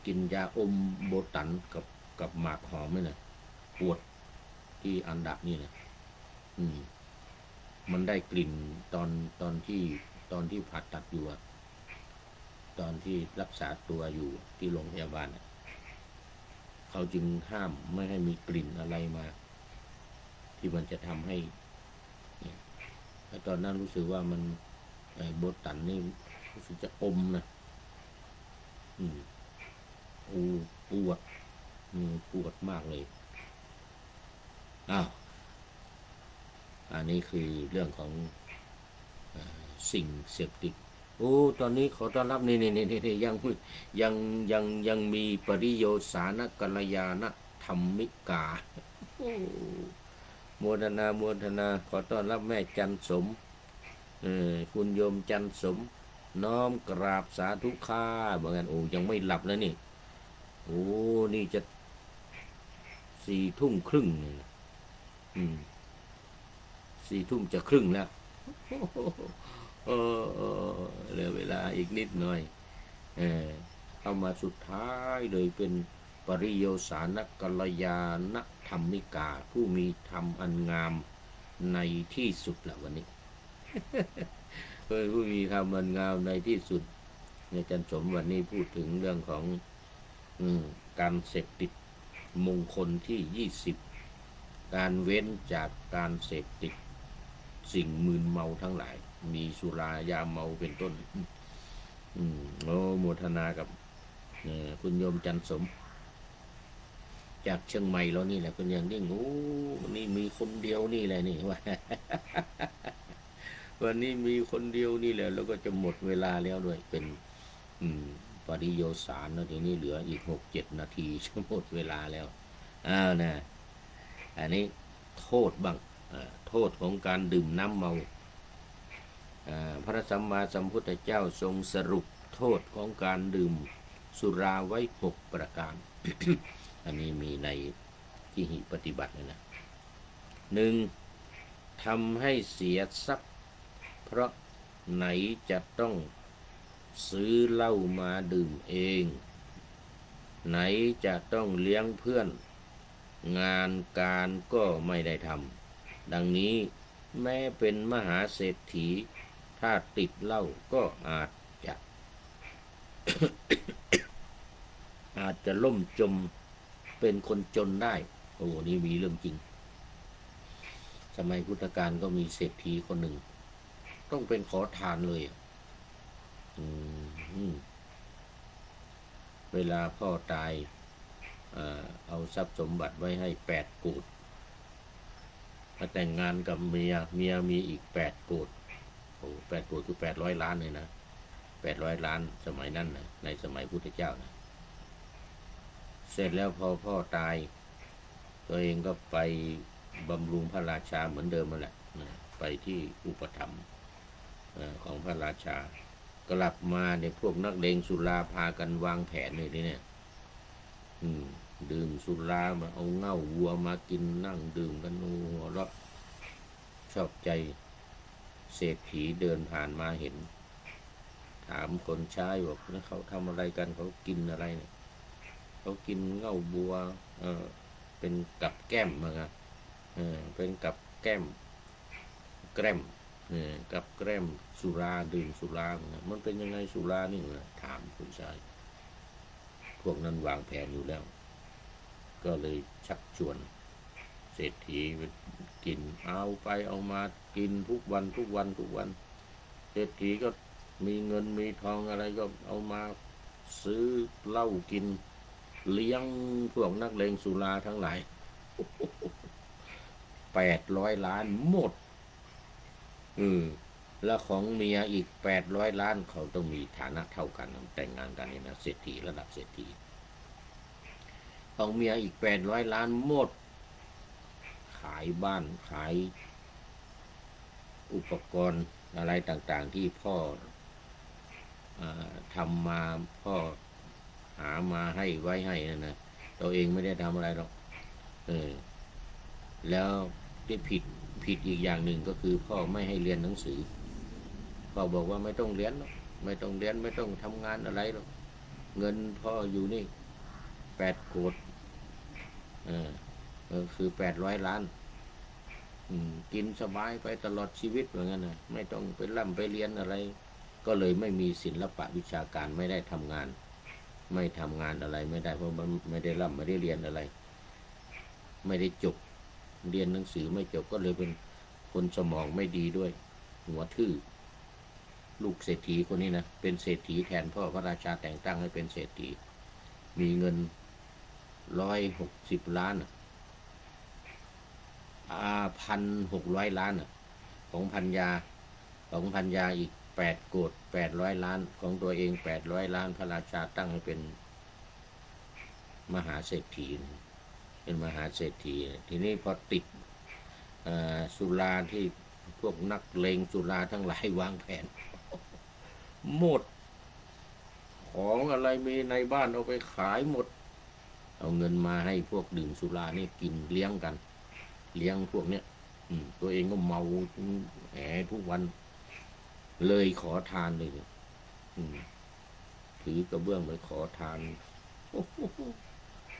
กินยาอมโบตันกับหมากหอมนี่นะปวดที่อันดับนี่นะมันได้กลิ่นตอนที่ผ่าตัดอยู่ตอนที่รักษาตัวอยู่ที่โรงพยาบาลเขาจึงห้ามไม่ให้มีกลิ่นอะไรมาที่มันจะทำให้ตอนนั้นรู้สึกว่ามันโบตันนี่รู้สึกจะอมนะปวดปวดมากเลยอ้าวอันนี้คือเรื่องของสิ่งเสพติดโอ้ตอนนี้ขอต้อนรับนี่ยังมีปริโยสานกัลยาณธรรมิกาโมทนาขอต้อนรับแม่จันสมคุณโยมจันสมน้อมกราบสาธุค่าเหมือนกันโอ้ยังไม่หลับแล้วนี่โอ้นี่จะ4 ทุ่มครึ่ง4 ทุ่มจะครึ่งแล้วเหลือเวลาอีกนิดหน่อยเข้ามาสุดท้ายเลยเป็นปริโยสานกัลยาณธรรมิกาผู้มีธรรมอันงามในที่สุดแล้ววันนี้ผู้มีธรรมอันงามในที่สุดในจันสมวันนี้พูดถึงเรื่องของการเสพติดมงคลที่20การเว้นจากการเสพติดสิ่งมึนเมาทั้งหลายมีสุรายาเมาเป็นต้นโอ้โมทนากับคุณโยมจันสมจากเชียงใหม่แล้วนี่แหละคุณยังดิ้งโอ้นี่มีคนเดียวนี่แหละนี่ว่าวันนี้มีคนเดียวนี่แหละแล้วก็จะหมดเวลาแล้วด้วยเป็นปริโยสารนะทีนี้เหลืออีก6-7 นาทีจะหมดเวลาแล้วนะอันนี้โทษบ้างโทษของการดื่มน้ำเมาพระสัมมาสัมพุทธเจ้าทรงสรุปโทษของการดื่มสุราไว้6 ประการ อันนี้มีในที่หิปฏิบัติเลยนะ 1. ทำให้เสียทรัพย์เพราะไหนจะต้องซื้อเหล้ามาดื่มเองไหนจะต้องเลี้ยงเพื่อนงานการก็ไม่ได้ทำดังนี้แม้เป็นมหาเศรษฐีถ้าติดเหล้าก็อาจจะล่มจมเป็นคนจนได้โอ้นี่มีเรื่องจริงสมัยพุทธกาลก็มีเศรษฐีคนหนึ่งต้องเป็นขอทานเลยเวลาพ่อตายเอาทรัพย์สมบัติไว้ให้8 โกฏถ้าแต่งงานกับเมียมีอีก8 โกฏโอ้8 โกฏคือ800 ล้านเลยนะ800 ล้านสมัยนั้นนะในสมัยพุทธเจ้านะเสร็จแล้วพอพ่อตายตัวเองก็ไปบำรุงพระราชาเหมือนเดิมนั่นแหละไปที่อุปถัมภ์ของพระราชากลับมาเนี่ยพวกนักเลงสุราพากันวางแผนเลยเนี่ยดื่มสุรามาเอาเง่าวัวมากินนั่งดื่มกันหัวเราะ ชอบใจเศรษฐีเดินผ่านมาเห็นถามคนใช้บอกเขาทำอะไรกันเขากินอะไรเนี่ยเขากินเหล้าบัวเป็นกับแก้มมาไงเป็นกับแก้มแกล้มกับแกล้มสุราดื่มสุรามันเป็นยังไงสุรานี่นะถามคนใช้พวกนั้นวางแผนอยู่แล้วก็เลยชักชวนเศรษฐีไปกินเอาไปเอามากินทุกวันทุกวันทุกวันเศรษฐีก็มีเงินมีทองอะไรก็เอามาซื้อเหล้ากินเลี้ยงพวกนักเลงสุราทั้งหลาย800 ล้านหมดแล้วของเมียอีก800 ล้านเขาต้องมีฐานะเท่ากันแต่งงานกันนี่นะเศรษฐีระดับเศรษฐีของเมียอีก800 ล้านหมดขายบ้านขายอุปกรณ์อะไรต่างๆที่พ่อทำมาพ่อหามาให้ไว้ให้นะตัวเองไม่ได้ทำอะไรหรอกแล้วที่ผิดอีกอย่างหนึ่งก็คือพ่อไม่ให้เรียนหนังสือพ่อบอกว่าไม่ต้องเรียนหรอกไม่ต้องเรียนไม่ต้องทำงานอะไรหรอกเงินพ่ออยู่นี่8 โกฏคือ800 ล้านกินสบายไปตลอดชีวิตเหมือนกันนะไม่ต้องไปร่ำไปเรียนอะไรก็เลยไม่มีศิลปะวิชาการไม่ได้ทำงานไม่ทำงานอะไรไม่ได้เพราะมันไม่ได้ร่ำไม่ได้เรียนอะไรไม่ได้จบเรียนหนังสือไม่จบก็เลยเป็นคนสมองไม่ดีด้วยหัวทื่อลูกเศรษฐีคนนี้นะเป็นเศรษฐีแทนพ่อพระราชาแต่งตั้งให้เป็นเศรษฐีมีเงิน160 ล้าน1,600 ล้านของพัญญาอีก8 โกฏ800 ล้านของตัวเอง800 ล้านพระราชาตั้งให้เป็นมหาเศรษฐีเป็นมหาเศรษฐีทีนี้พอติดสุราที่พวกนักเลงสุราทั้งหลายวางแผนหมดของอะไรมีในบ้านเอาไปขายหมดเอาเงินมาให้พวกดื่มสุรานี่กินเลี้ยงกันเลี้ยงพวกเนี้ยตัวเองก็เมาแหมทุกวันเลยขอทานเลยถือกระเบื้องไปขอทาน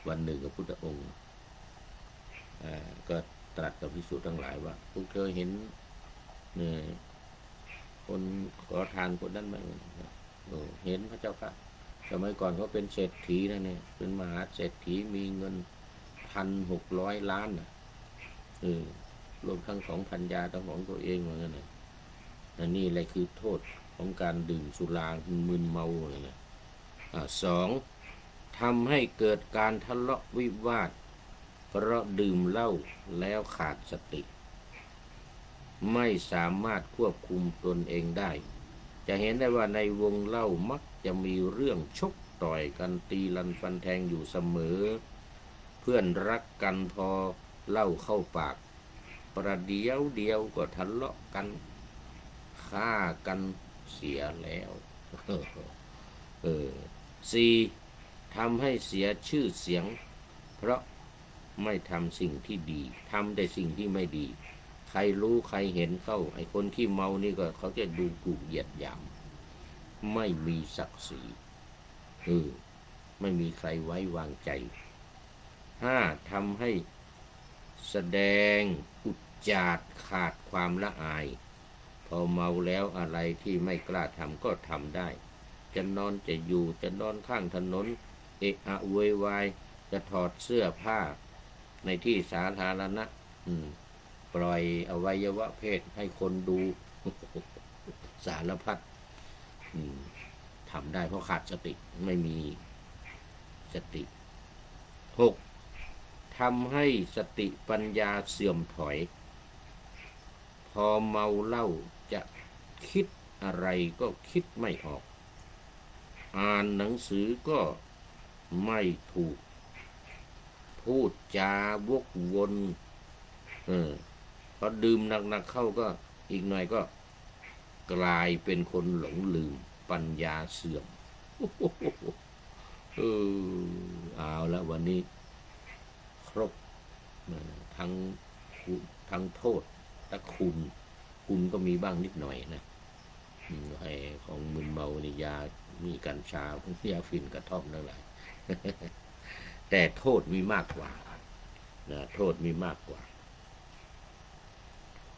วันหนึ่งกับพุทธองค์ก็ตรัสกับภิกษุทั้งหลายว่าพวกเธอเห็นคนขอทานคนนั้นไหมเห็นพระเจ้าค่ะสมัยก่อนเขาเป็นเศรษฐีนะเนี่ยเป็นมหาเศรษฐีมีเงิน1,600 ล้านรวมทั้งของพัญญาทั้งของตัวเองเหมือนกันนะนี่แหละคือโทษของการดื่มสุรามึนเมาเลยนะ2. ทำให้เกิดการทะเลาะวิวาทเพราะดื่มเหล้าแล้วขาดสติไม่สามารถควบคุมตนเองได้จะเห็นได้ว่าในวงเล่ามักจะมีเรื่องชกต่อยกันตีลันฟันแทงอยู่เสมอเพื่อนรักกันพอเหล้าเข้าปากประเดี๋ยวก็ทะเลาะกันฆ่ากันเสียแล้ว4. ทำให้เสียชื่อเสียงเพราะไม่ทำสิ่งที่ดีทำแต่สิ่งที่ไม่ดีใครรู้ใครเห็นเข้าไอ้คนที่เมานี่ก็เขาจะดูถูกเหยียดหยามไม่มีศักดิ์ศรีไม่มีใครไว้วางใจ 5. ทำให้แสดงอุจจาระขาดความละอายพอเมาแล้วอะไรที่ไม่กล้าทำก็ทำได้จะนอนจะอยู่จะนอนข้างถนนเอะอะโวยวายจะถอดเสื้อผ้าในที่สาธารณะปล่อยอวัยวะเพศให้คนดูสารพัดทำได้เพราะขาดสติไม่มีสติ 6. ทำให้สติปัญญาเสื่อมถอยพอเมาเหล้าจะคิดอะไรก็คิดไม่ออกอ่านหนังสือก็ไม่ถูกพูดจาวกวนพอดื่มหนักๆเข้าก็อีกหน่อยก็กลายเป็นคนหลงลืมปัญญาเสื่อมเอาละวันนี้ครบทั้งโทษ ถ้าคุณก็มีบ้างนิดหน่อยนะให้ของมึนเมาในยามีกัญชายาฝิ่นกระท่อมทั้งหลายแต่โทษมีมากกว่านะโทษมีมากกว่า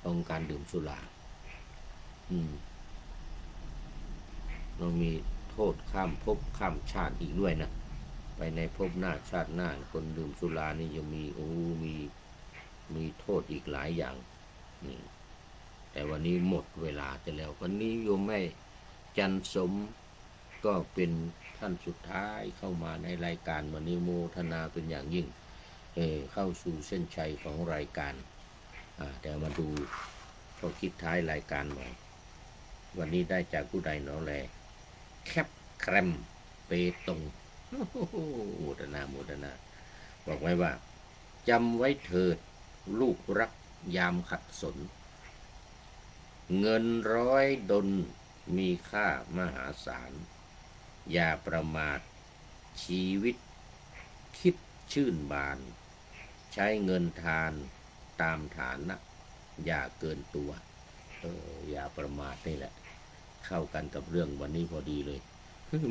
ของการดื่มสุราเรามีโทษข้ามภพข้ามชาติอีกด้วยนะไปในภพหน้าชาติหน้าคนดื่มสุรานี่ยังมีโทษอีกหลายอย่างแต่วันนี้หมดเวลาจะแล้ววันนี้โยมแม่จันสมก็เป็นท่านสุดท้ายเข้ามาในรายการวันนี้โมทนาเป็นอย่างยิ่งเข้าสู่เส้นชัยของรายการแต่มาดูพอคิดท้ายรายการหน่อยวันนี้ได้จากผู้ใดหนอแลแคปแครมเปตงโมทนาบอกไว้ว่าจำไว้เถิดลูกรักยามขัดสนเงิน$100มีค่ามหาศาลอย่าประมาทชีวิตคิดชื่นบานใช้เงินทานตามฐานะอย่าเกินตัวอย่าประมาทนี่แหละเข้ากันกับเรื่องวันนี้พอดีเลย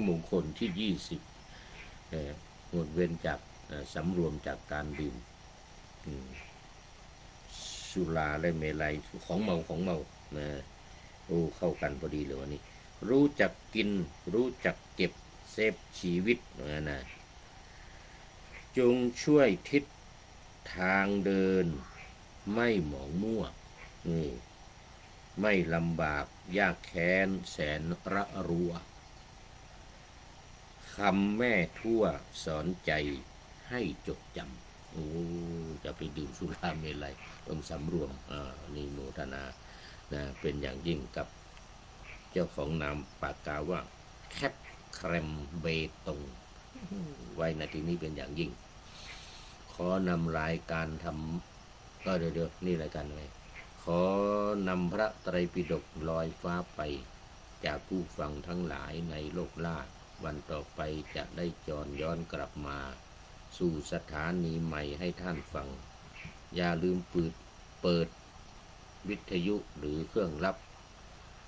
มงคลที่20งดเว้นจากสำรวมจากการดื่มสุราและเมลัยของเมานะเข้ากันพอดีเลยวันนี้รู้จักกินรู้จักเก็บเซฟชีวิตนะจงช่วยทิศทางเดินไม่หมองมั่วไม่ลำบากยากแค้นแสนระรัวคำแม่ทั่วสอนใจให้จดจำจะไปดื่มสุราเมลัยต้องสำรวมนี่โมทนานะเป็นอย่างยิ่งกับเจ้าของนามปากกาว่าแคปแครมเบตงไว้ในที่นี้เป็นอย่างยิ่งขอนำรายการทำก็เดี๋ยวนี่รายการอะไรขอนำพระไตรปิฎกลอยฟ้าไปจากผู้ฟังทั้งหลายในโลกล่าวันต่อไปจะได้จรย้อนกลับมาสู่สถานีใหม่ให้ท่านฟังอย่าลืมเปิดวิทยุหรือเครื่องรับ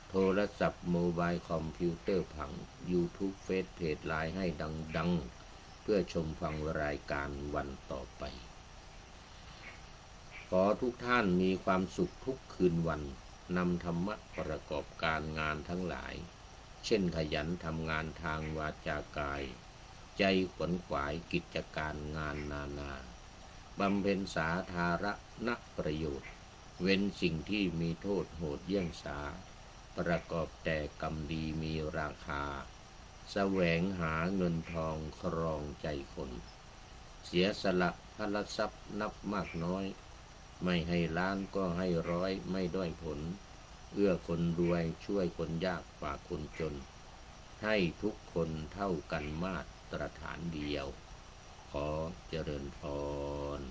โทรศัพท์โมบายคอมพิวเตอร์ผัง YouTube เฟซเพจไลน์ให้ดังเพื่อชมฟังรายการวันต่อไปขอทุกท่านมีความสุขทุกคืนวันนำธรรมะประกอบการงานทั้งหลายเช่นขยันทำงานทางวาจากายใจขวนขวายกิจการงานนาบำเพ็ญสาธารณประโยชน์เว้นสิ่งที่มีโทษโหดเยี่ยงสาประกอบแต่กรรมดีมีราคาแสวงหาเงินทองครองใจคนเสียสละพละทรัพย์นับมากน้อยไม่ให้ล้านก็ให้ร้อยไม่ด้อยผลเอื้อคนรวยช่วยคนยากฝากคนจนให้ทุกคนเท่ากันมาตรฐานเดียวขอเจริญพร